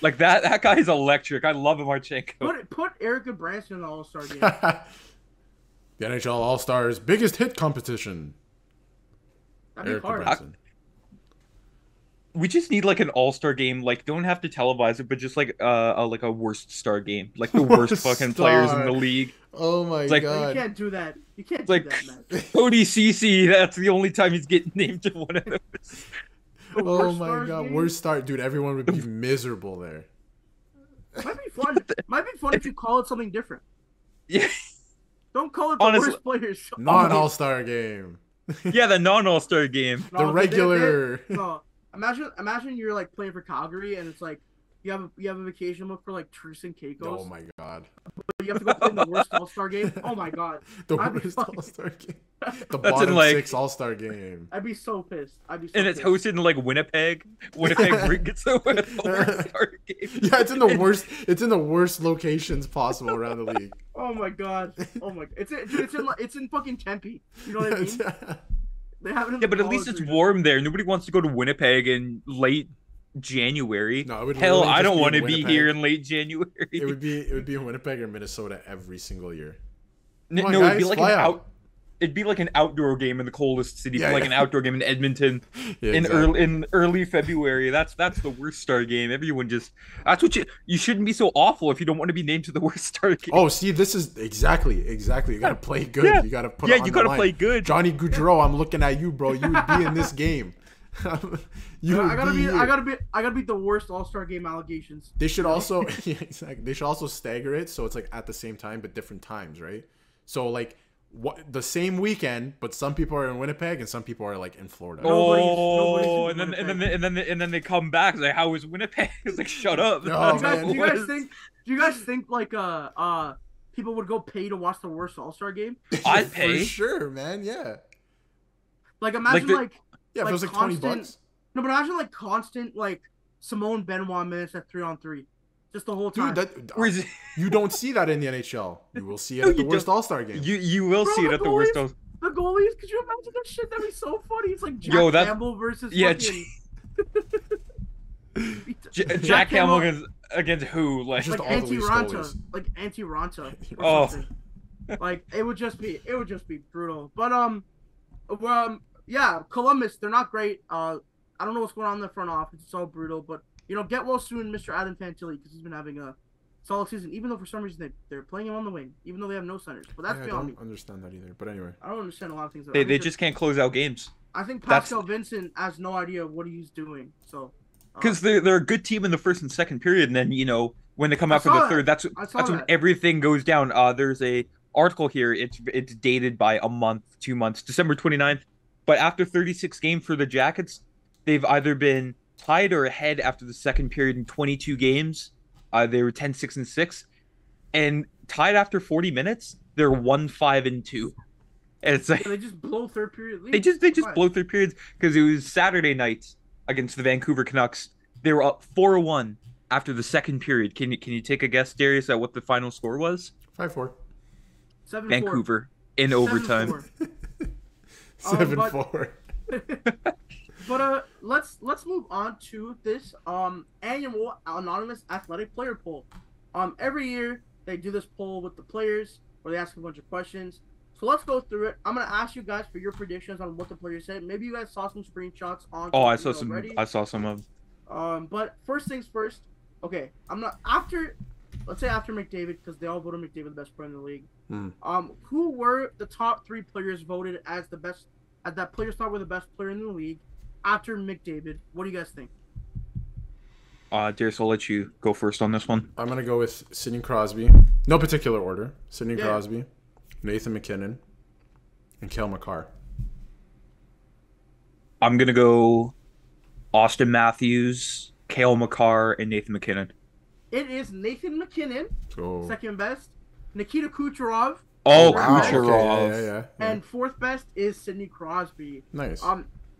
Like that guy is electric. I love Marchenko. Put Erica Branson in the All-Star game. The NHL All-Stars biggest hit competition. That'd be hard. We just need like an All-Star game. Like, don't have to televise it, but just like a worst star game, like the worst fucking players in the league. Oh my god! You can't do that. You can't do that, man. Cody Cece, that's the only time he's getting named to one of those. Oh my god, worst start, dude! Everyone would be miserable there. Might be fun. Might be fun if you call it something different. Yeah. Don't call it the worst players. Non-All-Star game. Yeah, the non-All-Star game. The regular. No, imagine you're like playing for Calgary and it's like you have a vacation book for like Truce and Caicos. Oh my god. But you have to go play in the worst All-Star game. Oh my god. The worst All-Star game. The bottom six All-Star game. I'd be so pissed. And it's hosted in like Winnipeg. Winnipeg gets the worst All-Star game. Yeah, it's in the worst. It's in the worst locations possible around the league. Oh my god. Oh my. It's in fucking Tempe. You know what I mean? They have it in but at least it's warm there. Nobody wants to go to Winnipeg in late January. No, it would hell, I don't want to be here in late January. It would be in Winnipeg or Minnesota every single year. No, it'd be like it'd be like an outdoor game in the coldest city, an outdoor game in Edmonton in early February. That's the worst star game. Everyone that's what you shouldn't be so awful if you don't want to be named to the worst star game. Oh, see, this is exactly. You gotta play good. Yeah. You gotta put. Yeah, you gotta play good. Johnny Gaudreau, I'm looking at you, bro. You would be in this game. I gotta beat the worst All-Star game allegations. They should also They should also stagger it so it's like at the same time but different times, right? So like the same weekend, but some people are in Winnipeg and some people are like in Florida. Oh, and then they come back. It's like, how was Winnipeg? It's like, shut up. No, do you guys think like people would go pay to watch the worst All-Star game? I'd pay for sure, man. Yeah. Like imagine if it was like $20. No, but imagine like constant like Simone Benoit minutes at 3-on-3. Just the whole time. Dude, you don't see that in the NHL. You will see it at the worst All-Star game. You will see it at the worst. The goalies, could you imagine that shit? That'd be so funny. It's like Jack Campbell versus Jack Campbell against who? Like anti-Ranta. Like anti-Ranta. Oh. Like it would just be brutal. But yeah, Columbus, they're not great. I don't know what's going on in the front office. It's all brutal, but get well soon, Mr. Adam Fantilli, because he's been having a solid season. Even though for some reason they're playing him on the wing, even though they have no centers. But that's beyond me. I don't understand that either. But anyway, I don't understand a lot of things. They just can't close out games. I think Pascal Vincent has no idea what he's doing. So because they're a good team in the first and second period, and then when they come out for the third, that's when everything goes down. There's a article here. It's dated by a month, 2 months, December 29th. But after 36 games for the Jackets, they've either been tied or ahead after the second period in 22 games. They were 10-6-6, and tied after 40 minutes. They're 1-5-2. And it's like they just blow third period lead. They just blow third periods because it was Saturday night against the Vancouver Canucks. They were up 4-1 after the second period. Can you take a guess, Darius, at what the final score was? 5-4. 7-4. Vancouver in overtime. 7-4. But let's move on to this annual anonymous athletic player poll. Every year they do this poll with the players where they ask a bunch of questions. So let's go through it. I'm gonna ask you guys for your predictions on what the players said. Maybe you guys saw some screenshots on. Oh, I saw some. Already. I saw some of. But first things first. Okay, let's say after McDavid, because they all voted McDavid the best player in the league. Who were the top 3 players voted as the best? That players thought were the best player in the league after McDavid. What do you guys think? Darius, I'll let you go first on this one. I'm gonna go with Sidney Crosby. No particular order. Sidney Crosby, Nathan McKinnon, and Cale Makar. I'm gonna go Austin Matthews, Cale Makar, and Nathan MacKinnon. It is Nathan MacKinnon, Oh. second best. Nikita Kucherov. Oh, Wow, Kucherov. okay, yeah. And fourth best is Sidney Crosby. Nice.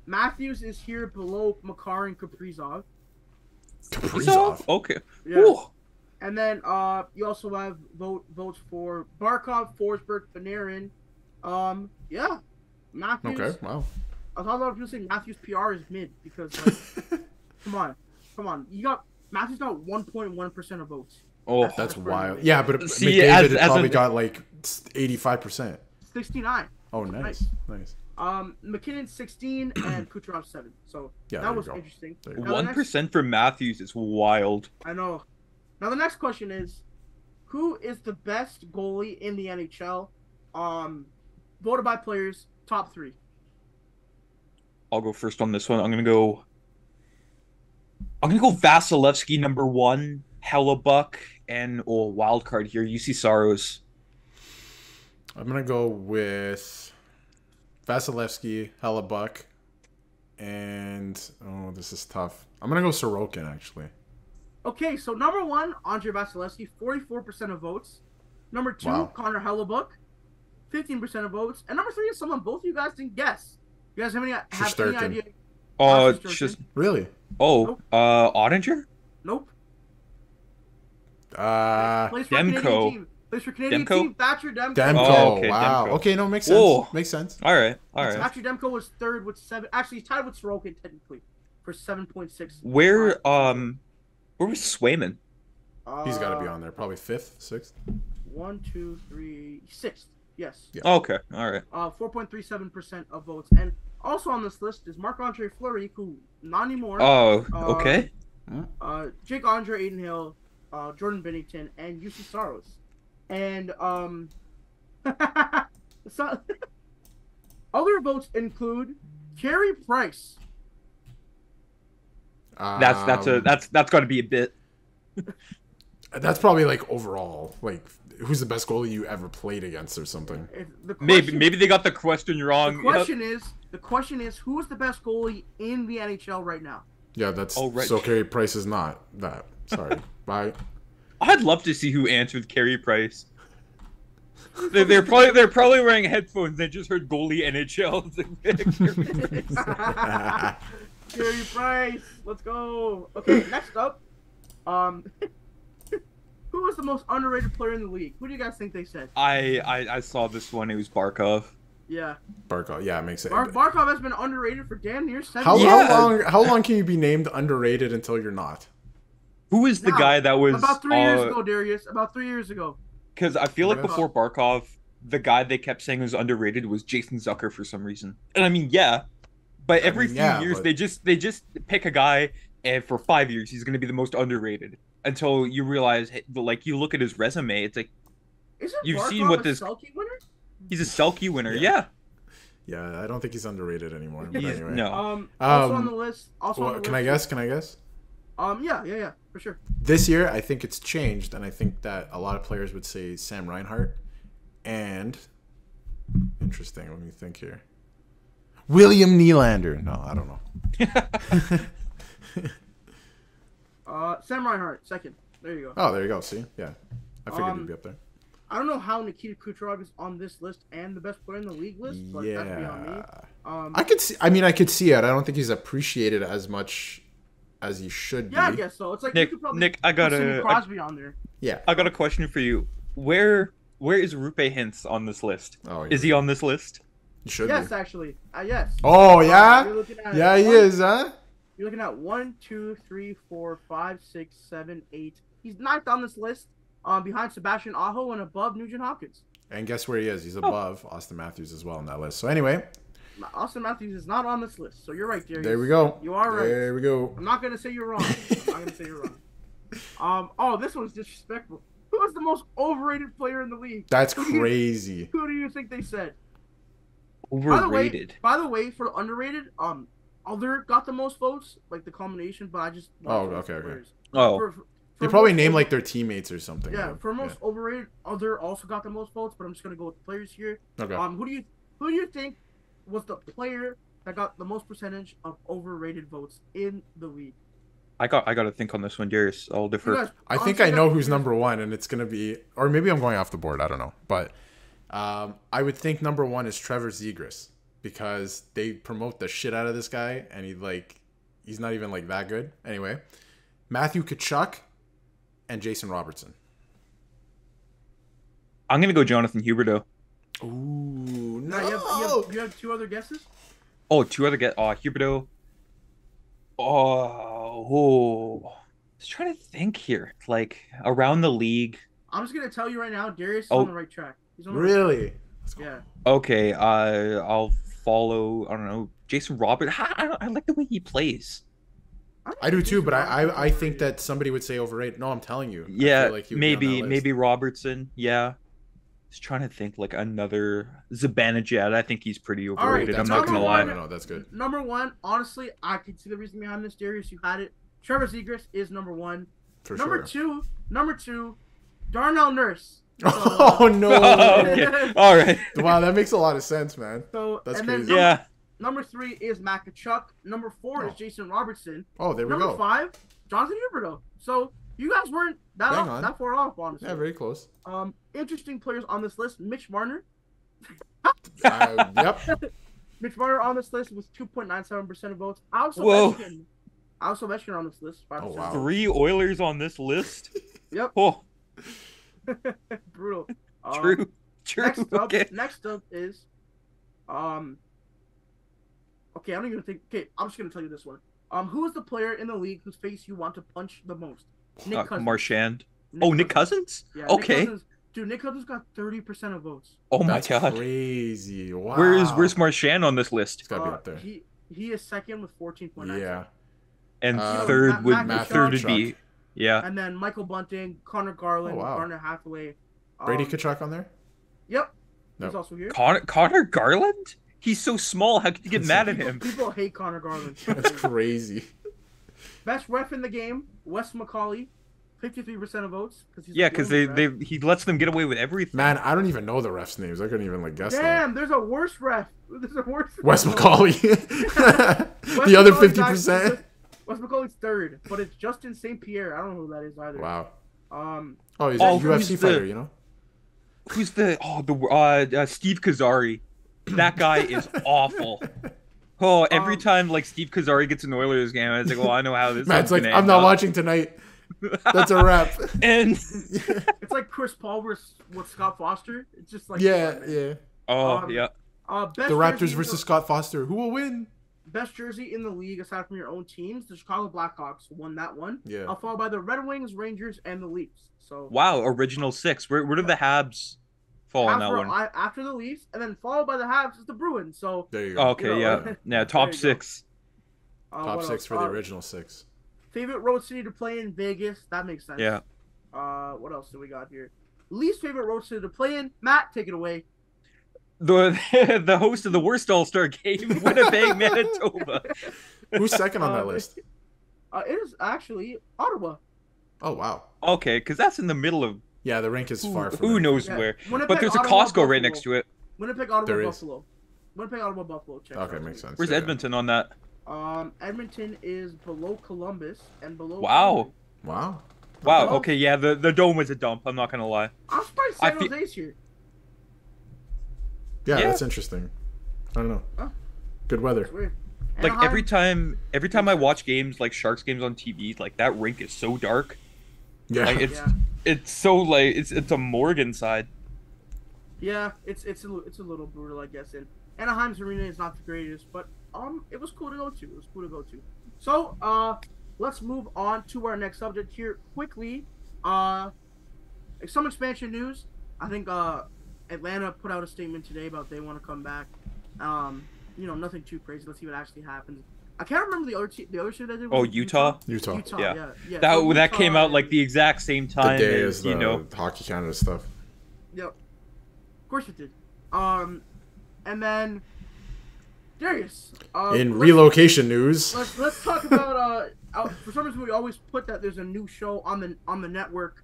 Matthews is here below Makar and Kaprizov. Kaprizov. Okay. Yeah. Ooh. And then you also have votes for Barkov, Forsberg, Panarin. Yeah. Matthews. Okay, wow. I thought a lot of people saying Matthews PR is mid because like, come on. Matthews got 1.1% of votes. Oh, That's wild. Yeah, but See, McDavid probably got like 85%. 69. Oh, nice. McKinnon 16 and Kucherov 7. So Yeah, that there was you go. interesting. There you Now, the 1% for Matthews is wild. I know. Now the next question is, who is the best goalie in the NHL? Voted by players, top 3. I'll go first on this one. I'm gonna go Vasilevsky number 1, Hellebuck, and wild card here, UC Saros. I'm going to go with Vasilevsky, Hellebuck, and this is tough. I'm going to go Sorokin, actually. Okay, so number 1, Andre Vasilevsky, 44% of votes. Number 2, Wow. Connor Hellebuck, 15% of votes. And number 3 is someone both of you guys didn't guess. You guys have any Shesterkin. idea? Just Really? Ottinger? Nope. Plays for Demko. Canadian team. Plays for Canadian Demko? team. Thatcher Demko. Demko. Oh, okay, Wow. Demko. Okay, no, makes sense. Whoa. Makes sense. All right. Thatcher Demko was third with 7. Actually, he's tied with Sorokin technically for 7.6. Where was Swayman? He's got to be on there. Probably 5th, 6th. 1, 2, 3, 6th. Yes. Yeah. Okay. All right. 4.37% of votes. And also on this list is Marc-Andre Fleury, who not anymore. Oh, okay. Jake Andre, Aiden Hill, Jordan Bennington, and UC Saros. And so, other votes include Carey Price. That's got to be a bit. That's probably like overall, like who's the best goalie you ever played against or something. Maybe they got the question wrong. The question is who is the best goalie in the NHL right now? Yeah, that's right. So Carey Price is not that. Sorry. Bye. I'd love to see who answered Carey Price. They're probably wearing headphones. They just heard goalie NHL. Carey Price, let's go. Okay, next up, who is the most underrated player in the league? Who do you guys think they said? I saw this one. It was Barkov. Yeah. Barkov. Yeah, it makes sense. Barkov has been underrated for damn near 7 How years. how long can you be named underrated until you're not? Who is the guy that was about 3 years ago, Darius? About 3 years ago. Because I feel like Yes. before Barkov, the guy they kept saying was underrated was Jason Zucker for some reason. And I mean, yeah, but every few years they just pick a guy, and for 5 years he's going to be the most underrated until you realize, like, you look at his resume, it's like you've seen what this. Selke winner? He's a Selke winner, yeah. Yeah, I don't think he's underrated anymore. But He's, anyway. no. Also on the list. Can I guess? Can I guess? Yeah, for sure. This year, I think it's changed, and I think that a lot of players would say Sam Reinhart. And interesting, let me think here. William Nylander. No, I don't know. Sam Reinhart, second. There you go. Oh, there you go. See, yeah, I figured he'd be up there. I don't know how Nikita Kucherov is on this list and the best player in the league list, but that's beyond me. I could see. I mean, I could see it. I don't think he's appreciated as much as he should be. Yeah, I guess so. It's like Nick, you could probably Nick, I got put Sidney a Crosby on there. Yeah. I got a question for you. Where is Rupe Hintz on this list? Oh, is he on this list? He should Yes, be. actually. Yes. Oh yeah. You're looking at Yeah, he is, huh? You're looking at 1, 2, 3, 4, 5, 6, 7, 8. He's ninth on this list, behind Sebastian Aho and above Nugent Hopkins. And guess where he is? He's above Austin Matthews as well on that list. So anyway, Austin Matthews is not on this list, so you're right, Darius. there we go. You are right. There we go. I'm not gonna say you're wrong. I'm not gonna say you're wrong. Oh, this one's disrespectful. Who is the most overrated player in the league? That's crazy. Who do you think they said? Overrated. By the way, for underrated, Other got the most votes, like the combination, but I just. Oh, okay. Oh. They probably name like their teammates or something. Yeah, for most overrated, Other also got the most votes, but I'm just gonna go with the players here. Okay. Who do you think was the player that got the most percentage of overrated votes in the league? I got to think on this one, Darius. I'll You defer. guys, I think honestly, I know guys, who's number one, and it's gonna be, or maybe I'm going off the board. I don't know, but I would think number one is Trevor Zegras because they promote the shit out of this guy, and he's not even like that good. Anyway, Matthew Tkachuk and Jason Robertson. I'm gonna go Jonathan Huberdeau. Ooh, No, no. you have 2 other guesses? Oh, 2 other Huberdeau. Oh, I was trying to think here. Like around the league. I'm just gonna tell you right now, Darius is Oh. on the right track. He's on the Really? Right track. Yeah. Okay, I'll follow. I don't know, Jason Roberts. I like the way he plays. I do too, Jason but I Robertson's think overrated. that somebody would say overrated. No, I'm telling you. I Yeah, feel like he would be on that list. maybe Robertson. Yeah, just trying to think like another Zibanejad. I think he's pretty right, overrated. I'm That's not good. gonna number lie. one. No, that's good. Number one, honestly, I can see the reason behind this, Darius. You had it. Trevor Zegras is number one. For Number sure. two, Darnell Nurse. So, Oh no! Okay. All right. Wow, that makes a lot of sense, man. So, That's and then crazy. Yeah. number 3 is Matt Tkachuk. Number 4 is Jason Robertson. Oh, there we Number go. 5, Jonathan Huberdeau. So you guys weren't Bang on. that far off, honestly. Yeah, very close. Interesting players on this list: Mitch Marner. Yep. Mitch Marner on this list with 2.97% of votes. Whoa. Also Ovechkin on this list. 5%. Oh, wow. 3 Oilers on this list. Yep. Oh, Brutal. true. Next up, Okay. is okay, I don't even think. Okay, I'm just gonna tell you this one. Who is the player in the league whose face you want to punch the most? Nick Cousins. Marchand. Nick Cousins? Yeah, Okay. Nick Cousins. Dude, Nick Cousins got 30% of votes. Oh my That's god. crazy. Wow. Where's Marchand on this list? It's gotta be up there. He is second with 14.9. Yeah. And Matt third would Tkachuk. be yeah. And then Michael Bunting, Connor Garland, Oh, wow. Garner Hathaway. Brady Tkachuk on there? Yep. Nope. He's also here. Connor Garland? He's so small. How could you get mad at him? People hate Connor Garland. That's crazy. Best ref in the game, Wes McCauley, 53% of votes. Yeah, because he lets them get away with everything. Man, I don't even know the refs' names. I couldn't even guess that. Damn, there's a worse ref. There's a worse. Wes McCauley. Wes The other McCauley's 50%. Wes McCauley's third, but it's Justin St. Pierre. I don't know who that is either. Wow. Um, Oh, he's Oh, a who's UFC the- fighter, you know? Who's Steve Kazari? That guy is awful. Oh, every time like Steve Kazari gets an Oilers game, I was like, well, I know how this. Man's like, gonna I'm end not up." watching tonight. That's a wrap. And it's like Chris Paul with Scott Foster. It's just like Yeah. Best The Raptors jersey versus Scott Foster. Who will win? best jersey in the league aside from your own teams. The Chicago Blackhawks won that one. Yeah. Followed by the Red Wings, Rangers, and the Leafs. So wow, original 6. Where did the Habs fall on that one? after the Leafs, and then followed by the Habs is the Bruins. So There you go. Okay, you know, yeah, top there you go. 6. Top what 6 else? for the original 6. Favorite road city to play in Vegas. That makes sense. Yeah. What else do we got here? Least favorite road city to play in. Matt, take it away. The host of the worst All-Star game, Winnipeg, Manitoba. Who's second on that list? It is actually Ottawa. Oh, wow. Okay, because that's in the middle of Yeah, the rink is far from who it. knows Yeah. where. Winnipeg, But there's a Ottawa, Costco right Buffalo. next to it. Winnipeg, Ottawa, There is. Buffalo. Winnipeg, Ottawa, Buffalo. Check Okay, out. makes sense. Where's yeah. Edmonton on that? Edmonton is below Columbus and below. Wow. Wow. Wow. Well- Okay, yeah, the dome is a dump. I'm not gonna lie. I'm surprised I San fe- Jose's here. Yeah, Yeah. that's interesting. I don't know. Huh? Good weather. It's weird. Like Anaheim- every time I watch games like Sharks games on TV, like that rink is so dark. Yeah. Like Yeah. it's so like it's a Morgan side. Yeah, it's a little brutal, I guess. And Anaheim's arena is not the greatest, but it was cool to go to. So let's move on to our next subject here quickly. Some expansion news. I think Atlanta put out a statement today about they want to come back. Nothing too crazy. Let's see what actually happens. I can't remember the other city that did. Oh, Utah? Utah. Yeah. Yeah. That So that Utah came out like is- the exact same The time day as is you the know. Hockey Canada stuff. Yep. Of course it did. And then Darius. In relocation news. Let's talk about for some reason we always put that there's a new show on the network.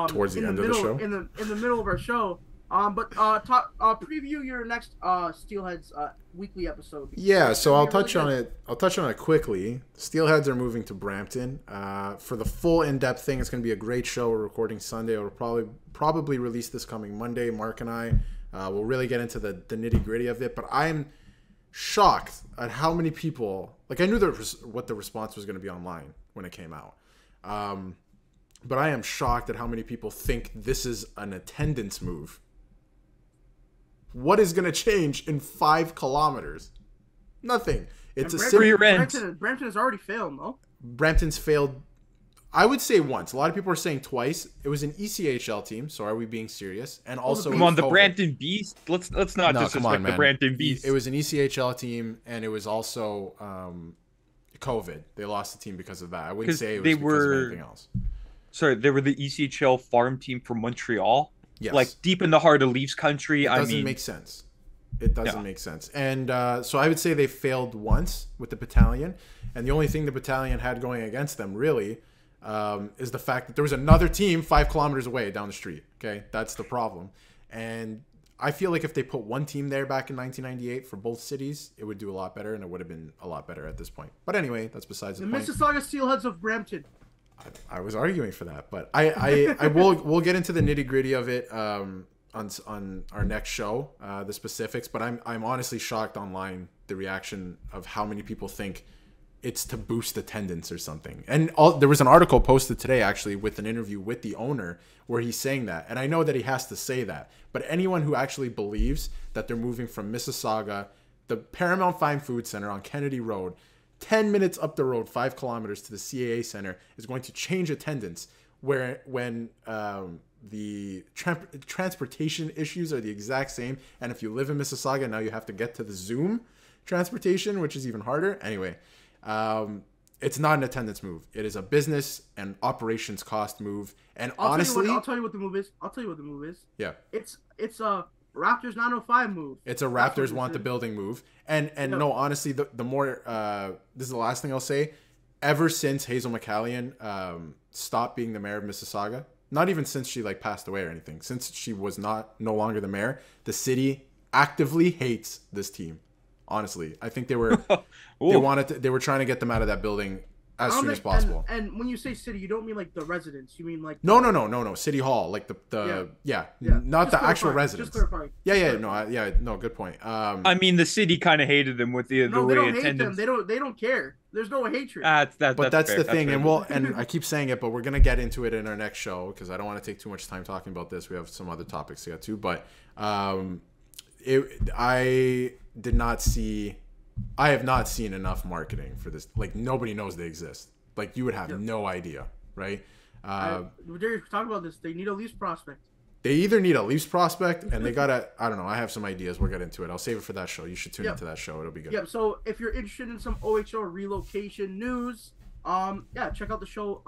Towards the in end of the middle, show? In the middle of our show. But preview your next Steelheads weekly episode. Yeah, so I'll touch really on it. I'll touch on it quickly. Steelheads are moving to Brampton. For the full in-depth thing, it's going to be a great show. We're recording Sunday. We'll probably release this coming Monday. Mark and I will really get into the nitty-gritty of it. But I'm shocked at how many people. Like, I knew what the response was going to be online when it came out. But I am shocked at how many people think this is an attendance move. What is going to change in 5 kilometers? Nothing. It's a free rent. Brampton has already failed, no? Brampton's failed, I would say once. A lot of people are saying twice. It was an ECHL team, so are we being serious? And also, come on, the Brampton Beast. Let's not disrespect the Brampton Beast. It was an ECHL team, and it was also COVID. They lost the team because of that. I wouldn't say it was because of anything else. Sorry, they were the ECHL farm team from Montreal. Yes. Like deep in the heart of Leafs country. It doesn't make sense. It doesn't make sense. And so I would say they failed once with the battalion. And the only thing the battalion had going against them, really, is the fact that there was another team 5 kilometers away down the street. Okay, that's the problem. And I feel like if they put one team there back in 1998 for both cities, it would do a lot better, and it would have been a lot better at this point. But anyway, that's besides the point. Mississauga Steelheads of Brampton. I was arguing for that, but we'll get into the nitty gritty of it on our next show, the specifics. But I'm honestly shocked online the reaction of how many people think it's to boost attendance or something. And there was an article posted today actually with an interview with the owner where he's saying that, and I know that he has to say that. But anyone who actually believes that they're moving from Mississauga, the Paramount Fine Food Center on Kennedy Road, 10 minutes up the road, 5 kilometers to the CAA Center, is going to change attendance when the transportation issues are the exact same. And if you live in Mississauga, now you have to get to the Zoom transportation, which is even harder. Anyway, it's not an attendance move. It is a business and operations cost move. And honestly, I'll tell you what the move is. Yeah. It's a Raptors 905 move. It's a Raptors want the building move. And no, honestly, the more this is the last thing I'll say. Ever since Hazel McCallion stopped being the mayor of Mississauga, not even since she passed away or anything, since she was no longer the mayor, the city actively hates this team. Honestly, I think they were they were trying to get them out of that building as soon as possible. And when you say city, you don't mean the residents. You mean no, City Hall, not just the actual residents. Just clarifying. No, good point. I mean, the city kind of hated them with the they way don't attendance. hate them. They don't care. There's no hatred. That's fair. the thing, and I keep saying it, but we're gonna get into it in our next show because I don't want to take too much time talking about this. We have some other topics to get to, but I have not seen enough marketing for this. Nobody knows they exist. You would have no idea, right? We're talking about this. They need a Leafs prospect. They either need a Leafs prospect, and they gotta. I don't know. I have some ideas. We'll get into it. I'll save it for that show. You should tune into that show. It'll be good. Yeah. So if you're interested in some OHL relocation news, check out the show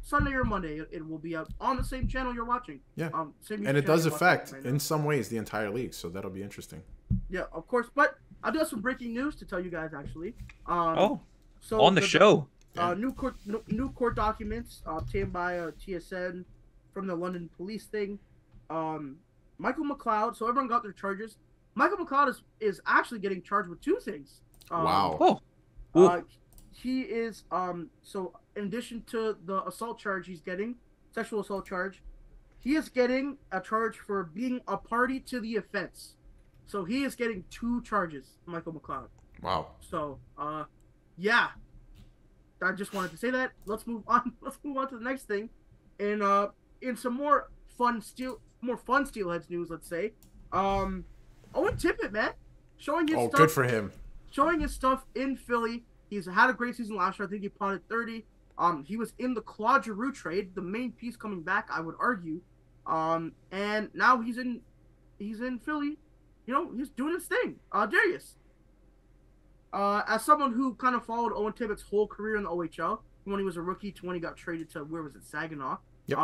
Sunday or Monday. It will be out on the same channel you're watching. Yeah. And it does affect in some ways the entire league, so that'll be interesting. Yeah, of course. But I do have some breaking news to tell you guys actually. So on the show. New court documents obtained by TSN from the London police thing. Michael McLeod. So everyone got their charges. Michael McLeod is actually getting charged with 2 things. Wow. He is so in addition to the assault charge he's getting, sexual assault charge, he is getting a charge for being a party to the offense. So he is getting 2 charges, Michael McLeod. Wow. So yeah. I just wanted to say that. Let's move on. Let's move on to the next thing. And in some more fun Steelheads news, let's say. Owen Tippett, man. Showing his stuff. Good for him. Showing his stuff in Philly. He's had a great season last year. I think he potted 30. He was in the Claude Giroux trade, the main piece coming back, I would argue. And now he's in Philly. He's doing his thing. Darius. As someone who kind of followed Owen Tippett's whole career in the OHL, when he was a rookie to when he got traded to, where was it, Saginaw? Yep.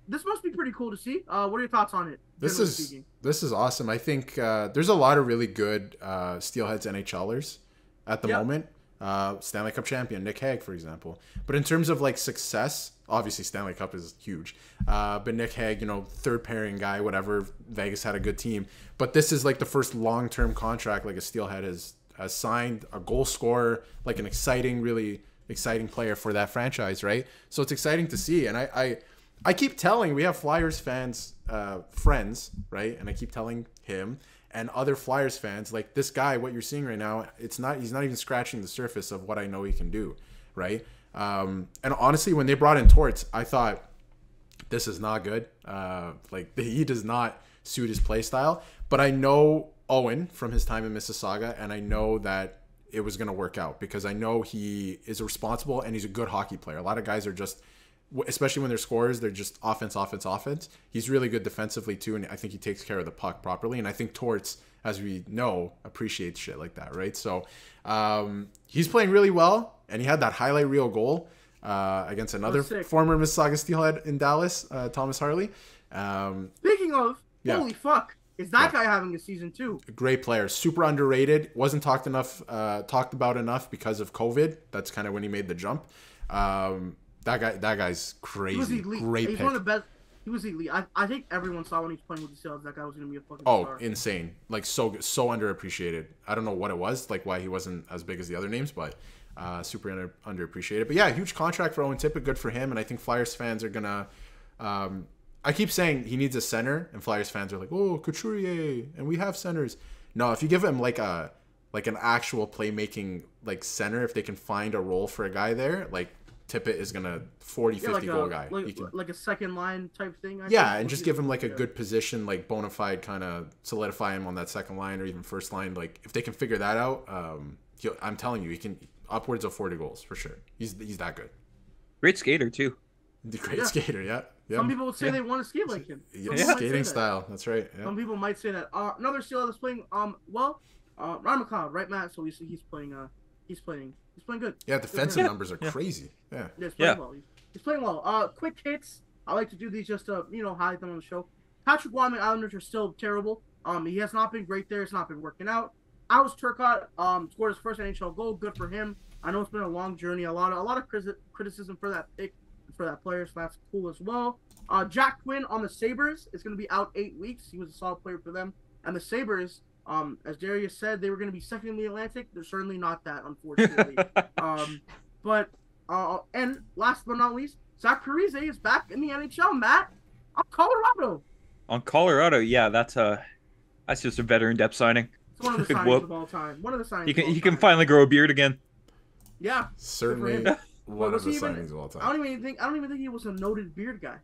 This must be pretty cool to see. What are your thoughts on it? This is awesome. I think there's a lot of really good Steelheads NHLers at the moment. Stanley Cup champion Nick Hague, for example. But in terms of success, Obviously, Stanley Cup is huge. But Nick Hague, third pairing guy, whatever. Vegas had a good team. But this is like the first long-term contract like a Steelhead has signed, a goal scorer, like an really exciting player for that franchise, right? So it's exciting to see. And I keep telling, we have Flyers fans, friends, right? And I keep telling him and other Flyers fans, like, this guy, what you're seeing right now, he's not even scratching the surface of what I know he can do, right? And honestly, when they brought in Torts, I thought, this is not good. He does not suit his play style. But I know Owen from his time in Mississauga, and I know that it was going to work out because I know he is responsible and he's a good hockey player. A lot of guys are just, especially when they're scorers, they're just offense. He's really good defensively too, and I think he takes care of the puck properly. And I think Torts, as we know, appreciates shit like that, right? So he's playing really well, and he had that highlight reel goal against another former Mississauga Steelhead in Dallas, Thomas Harley. Speaking of, holy fuck, is that guy having a season too? A great player, super underrated. Wasn't talked about enough because of COVID. That's kind of when he made the jump. That guy's crazy. He was elite. Great pick. One of the best. He was elite. I think everyone saw when he was playing with the Steelers that guy was going to be a fucking star. Oh, insane. Like, so underappreciated. I don't know what it was, like why he wasn't as big as the other names, but super underappreciated. But yeah, huge contract for Owen Tippett. Good for him. And I think Flyers fans are going to... I keep saying he needs a center, and Flyers fans are like, oh, Couturier, and we have centers. No, if you give him like an actual playmaking like center, if they can find a role for a guy there, like Tippett is gonna 50 goal guy. Like a second line type thing. And just give him like a good position, like bona fide, kind of solidify him on that second line or even first line. Like if they can figure that out, I'm telling you, he can upwards of 40 goals for sure. He's that good. Great skater too. The great skater, yeah. Some people would say they want to skate like him. Skating style, that's right. Yeah. Some people might say that. Another Steelhead that's playing Ryan McLeod, right, Matt? So he's playing good. Yeah, defensive numbers are crazy. Yeah. He's playing well. He's playing well. Quick hits. I like to do these just to highlight them on the show. Patrik Allvin Islanders are still terrible. He has not been great there. It's not been working out. Alex Turcotte scored his first NHL goal. Good for him. I know it's been a long journey. A lot of criticism for that pick. For that player, so that's cool as well. Jack Quinn on the Sabres is going to be out 8 weeks. He was a solid player for them. And the Sabres, as Darius said, they were going to be second in the Atlantic. They're certainly not that, unfortunately. And last but not least, Zach Parise is back in the NHL, Matt, on Colorado. On Colorado, yeah, that's just a veteran depth signing. It's one of the signings of all time. He can finally grow a beard again. Yeah, certainly. One of the signings of all time. I don't even think he was a noted beard guy.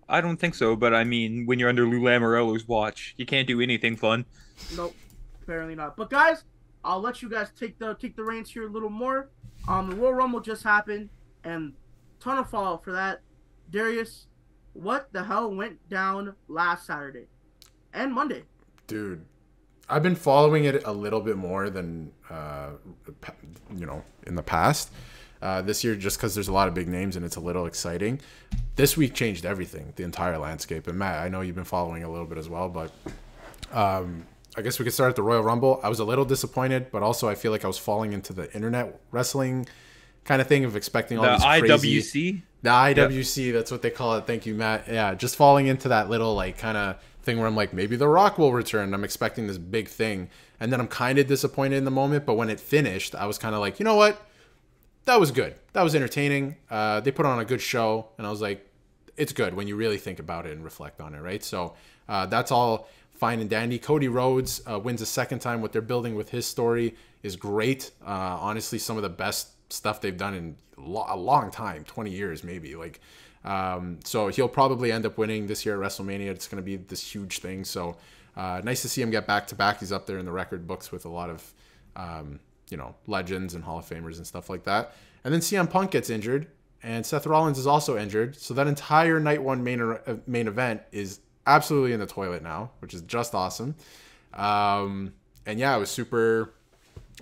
I don't think so, but I mean, when you're under Lou Lamoriello's watch, you can't do anything fun. Nope, apparently not. But guys, I'll let you guys take the reins here a little more. The Royal Rumble just happened, and ton of fallout for that. Darius, what the hell went down last Saturday and Monday? Dude, I've been following it a little bit more than in the past. This year, just because there's a lot of big names and it's a little exciting. This week changed everything, the entire landscape. And Matt, I know you've been following a little bit as well, but I guess we could start at the Royal Rumble. I was a little disappointed, but also I feel like I was falling into the internet wrestling kind of thing of expecting all these crazy... The IWC, that's what they call it. Thank you, Matt. Yeah, just falling into that little like kind of thing where I'm like, maybe The Rock will return. I'm expecting this big thing. And then I'm kind of disappointed in the moment, but when it finished, I was kind of like, you know what? That was good. That was entertaining. They put on a good show, and I was like, it's good when you really think about it and reflect on it, right? So that's all fine and dandy. Cody Rhodes wins a second time. What they're building with his story is great. Honestly, some of the best stuff they've done in a long time, 20 years maybe. So he'll probably end up winning this year at WrestleMania. It's going to be this huge thing. So nice to see him get back-to-back. He's up there in the record books with a lot of legends and Hall of Famers and stuff like that. And then CM Punk gets injured, and Seth Rollins is also injured. So that entire night one main event is absolutely in the toilet now, which is just awesome. And yeah, it was super.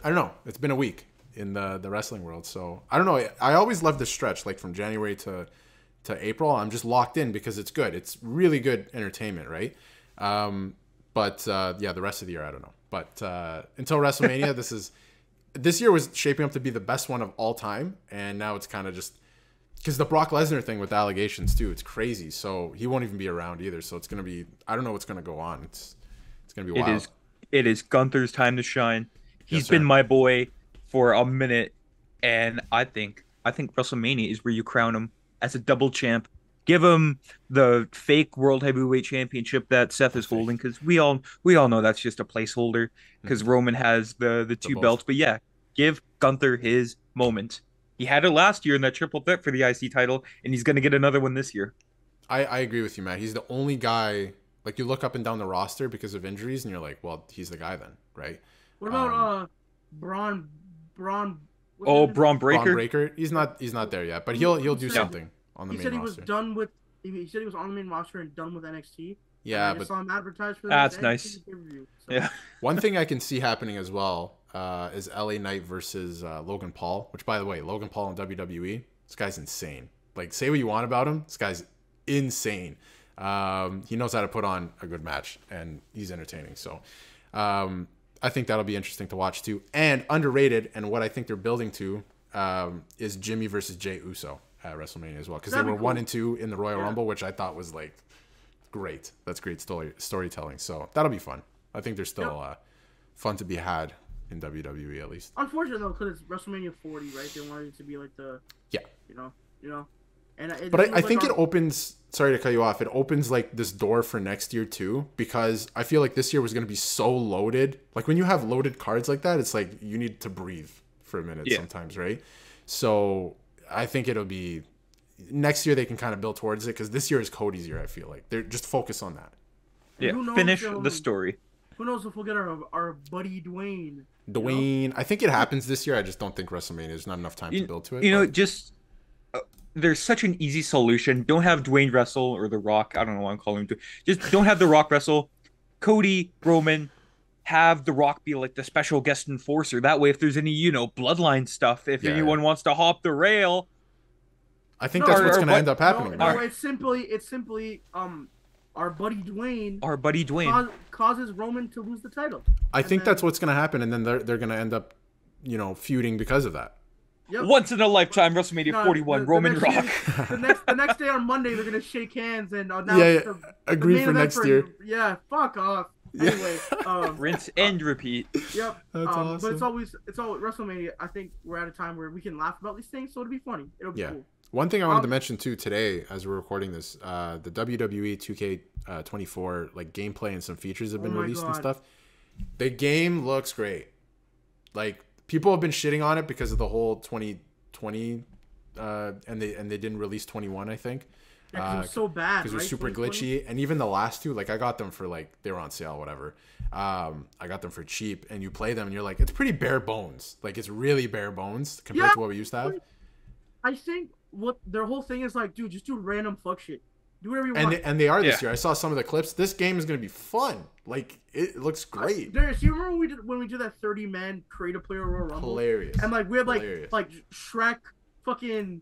I don't know. It's been a week in the wrestling world, so I don't know. I always love this stretch, like from January to April. I'm just locked in because it's good. It's really good entertainment, right? But the rest of the year, I don't know. But until WrestleMania, this year was shaping up to be the best one of all time, and now it's kind of just because the Brock Lesnar thing with allegations too, it's crazy. So he won't even be around either. So it's gonna be, I don't know what's gonna go on. It's gonna be wild. It is Gunther's time to shine. He's Yes, been sir. my boy for a minute, and I think WrestleMania is where you crown him as a double champ. Give him the fake World Heavyweight Championship that Seth is holding, because we all know that's just a placeholder, because Roman has the two both. belts. But yeah, give Gunther his moment. He had it last year in that triple threat for the IC title, and he's gonna get another one this year. I agree with you, Matt. He's the only guy, like, you look up and down the roster because of injuries, and you're like, well, he's the guy then, right? What about Braun? what's Oh, his name? Braun Breaker. Braun Breaker, he's not there yet, but he'll do said- something on the He main said he roster. was done with. He said he was on the main roster and done with NXT. Yeah, I just but saw him advertised for That's NXT nice. pay-per-view, so. Yeah. one thing I can see happening as well is LA Knight versus Logan Paul, which, by the way, Logan Paul in WWE, this guy's insane. Like, say what you want about him, this guy's insane. He knows how to put on a good match, and he's entertaining. So I think that'll be interesting to watch too. And underrated, and what I think they're building to is Jimmy versus Jey Uso at WrestleMania as well, because they That'd were be 1 cool. and 2 in the Royal Yeah. Rumble, which I thought was like great. That's great storytelling. So that'll be fun. I think there's still fun to be had in WWE at least. Unfortunately, though, because it's WrestleMania 40, right? They wanted it to be like the Yeah. you know, and it But doesn't I look think like it opens. Sorry to cut you off. It opens like this door for next year too, because I feel like this year was going to be so loaded. Like when you have loaded cards like that, it's like you need to breathe for a minute sometimes, right? So I think it'll be next year they can kind of build towards it, because this year is Cody's year. I feel like they're just focus on that. Yeah. who knows, Finish um, the story. Who knows if we'll get our buddy Dwayne? Dwayne, I think it happens this year. I just don't think WrestleMania. There's not enough time to build to it. You know, but- just there's such an easy solution. Don't have Dwayne wrestle, or The Rock. I don't know what I'm calling him. Just don't have The Rock wrestle. Cody, Roman, have The Rock be like the special guest enforcer. That way, if there's any, bloodline stuff, if anyone wants to hop the rail. I think No, that's what's or going to what- end up happening. No, right? it's simply our buddy Dwayne Our buddy Dwayne. causes Roman to lose the title. I think then- that's what's going to happen, and then they're going to end up, feuding because of that. Yep. Once in a lifetime, WrestleMania No, 41, the Roman next Rock. year- the next day on Monday, they're gonna shake hands and announce Yeah, the agreed main for event next year. Yeah, fuck off. Anyway, Rinse and repeat. yep. That's But awesome. it's always WrestleMania. I think we're at a time where we can laugh about these things, so it'll be funny. It'll be Yeah. cool. One thing I wanted to mention too today, as we're recording this, the WWE 2K24 like gameplay and some features have been my released and God. stuff. The game looks great. Like, people have been shitting on it because of the whole 2020, and they didn't release 21. I think Yeah, 'cause it was so bad. because it was right? super 2020? glitchy, and even the last two, like I got them for like they were on sale, whatever. I got them for cheap, and you play them, and you're like, it's pretty bare bones. Like, it's really bare bones compared Yeah. to what we used to have. I think what their whole thing is like, dude, just do random fuck shit. Do whatever you And want. and they are this Yeah. year. I saw some of the clips. This game is gonna be fun. Like, it looks great. Darius, you remember when we did that 30-man create a player Royal Rumble? Hilarious. And like we had Hilarious. like Shrek, fucking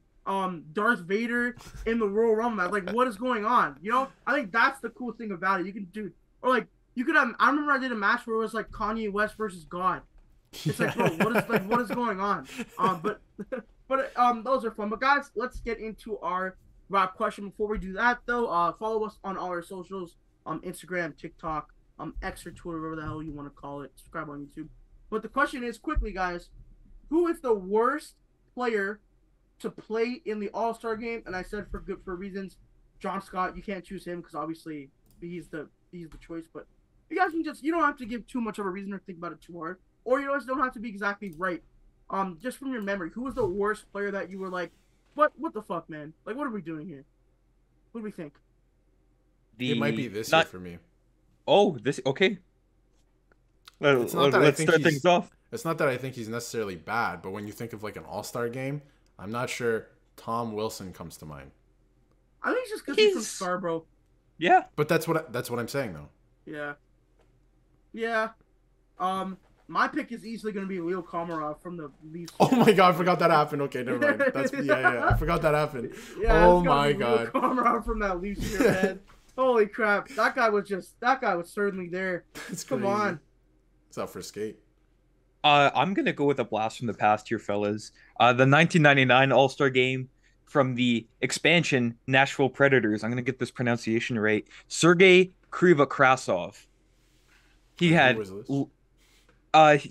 Darth Vader in the Royal Rumble match. Like, what is going on? I think that's the cool thing about it. You can do, or like you could have. I remember I did a match where it was like Kanye West versus God. It's like, bro, what is going on? But those are fun. But guys, let's get into our rap question. Before we do that, though, follow us on all our socials, Instagram, TikTok, X or Twitter, whatever the hell you want to call it. Subscribe on YouTube. But the question is, quickly, guys, who is the worst player to play in the All-Star game? And I said for reasons, John Scott. You can't choose him because obviously he's the choice. But you guys can you don't have to give too much of a reason or think about it too hard, or you just don't have to be exactly right. Just from your memory, who was the worst player that you were like, what the fuck, man? Like, what are we doing here? What do we think? It might be this year for me. Oh, this okay. It's not that I Let's think start he's- things off. It's not that I think he's necessarily bad, but when you think of like an all-star game, I'm not sure Tom Wilson comes to mind. I think it's just because he's from He's- Scarborough. Yeah. But that's what I'm saying though. Yeah. Yeah. My pick is easily going to be Leo Komarov from the Leafs. Oh my god, I forgot that happened. Okay, never mind. That's yeah. I forgot that happened. Yeah, Oh it's gotta my be Leo god. Komarov from that Leafs year, man. Holy crap. That guy was certainly there. It's Come crazy. on. It's out for skate. I'm gonna go with a blast from the past here, fellas. The 1999 All-Star Game, from the expansion Nashville Predators. I'm going to get this pronunciation right. Sergei Krivokrasov. He had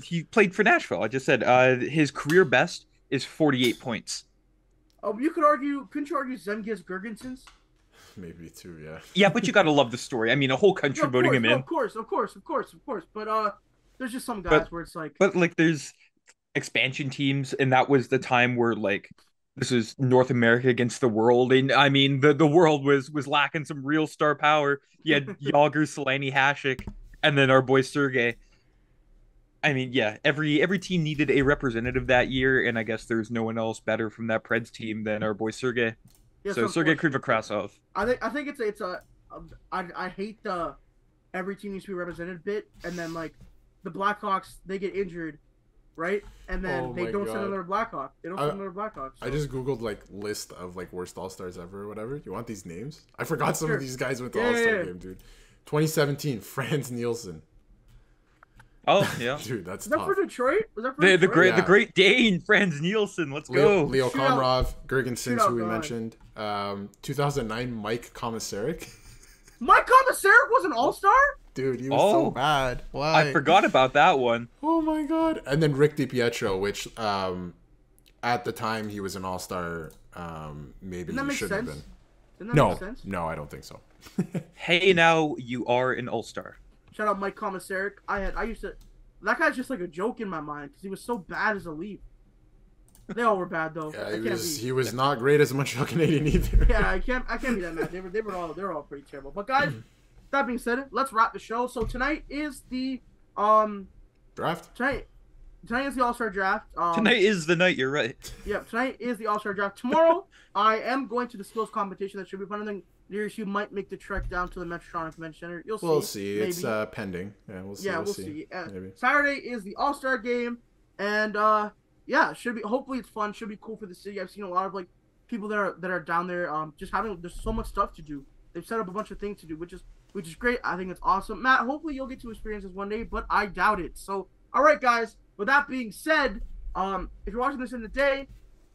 he played for Nashville. I just said his career best is 48 points. Oh, couldn't you argue Zemgus Girgensons? Maybe too, yeah. Yeah, but you got to love the story. I mean, a whole country voting him in. Of course. But there's just some guys where it's like... But, like, there's expansion teams, and that was the time where, like, this is North America against the world. And, I mean, the world was lacking some real star power. You had Yager, Solani, Hasek, and then our boy Sergei. I mean, yeah, every team needed a representative that year, and I guess there's no one else better from that Preds team than our boy Sergei. Yeah, so Sergei Krivokrasov. I think I hate the every team needs to be represented bit, and then like the Blackhawks, they get injured, right? And then they don't send another Blackhawk. They don't send another Blackhawk. So. I just googled like list of like worst All-Stars ever or whatever. You want these names? I forgot some of these guys went to All-Star game, dude. 2017, Frans Nielsen. Oh yeah, dude, that's was that tough. For Detroit? Was that for Detroit? The great Dane, Frans Nielsen. Let's go. Leo Komarov, Girgensons, who we mentioned. 2009, Mike Komisarek. Mike Komisarek was an All-Star? Dude, he was so bad. Why? I forgot about that one. Oh my god! And then Rick DiPietro, which at the time he was an All-Star. Maybe he shouldn't have been. Didn't that make sense? No, I don't think so. Hey, now you are an All-Star. Shout out Mike Komisarek. That guy's just like a joke in my mind because he was so bad as a Leaf. They all were bad though. Yeah, he was not great as a Montreal Canadian either. Yeah, I can't be that mad. They're all pretty terrible. But guys, that being said, let's wrap the show. So tonight is the draft. Tonight is the All-Star draft. Tonight is the night. You're right. Yeah, tonight is the All-Star draft. Tomorrow, I am going to the skills competition. That should be fun. And then you might make the trek down to the Metrotron Convention Center. We'll see. Maybe. It's pending. Yeah, we'll see. Yeah, we'll see. Saturday is the All-Star game, and yeah, should be. Hopefully, it's fun. Should be cool for the city. I've seen a lot of like people that are down there. Just having there's so much stuff to do. They've set up a bunch of things to do, which is great. I think it's awesome. Matt, hopefully you'll get to experience this one day, but I doubt it. So, all right, guys. With that being said, if you're watching this in the day,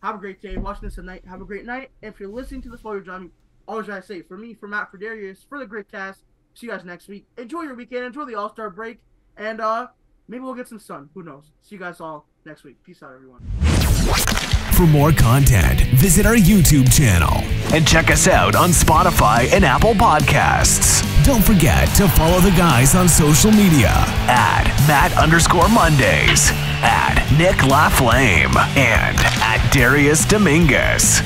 have a great day. Watching this at night, have a great night. And if you're listening to this while you're driving, all I say, for me, for Matt, for Darius, for the Gritcast, see you guys next week. Enjoy your weekend. Enjoy the All-Star break. And maybe we'll get some sun. Who knows? See you guys all next week. Peace out, everyone. For more content, visit our YouTube channel and check us out on Spotify and Apple Podcasts. Don't forget to follow the guys on social media at Matt_Mondays, at Nick LaFlame, and at Darius Dominguez.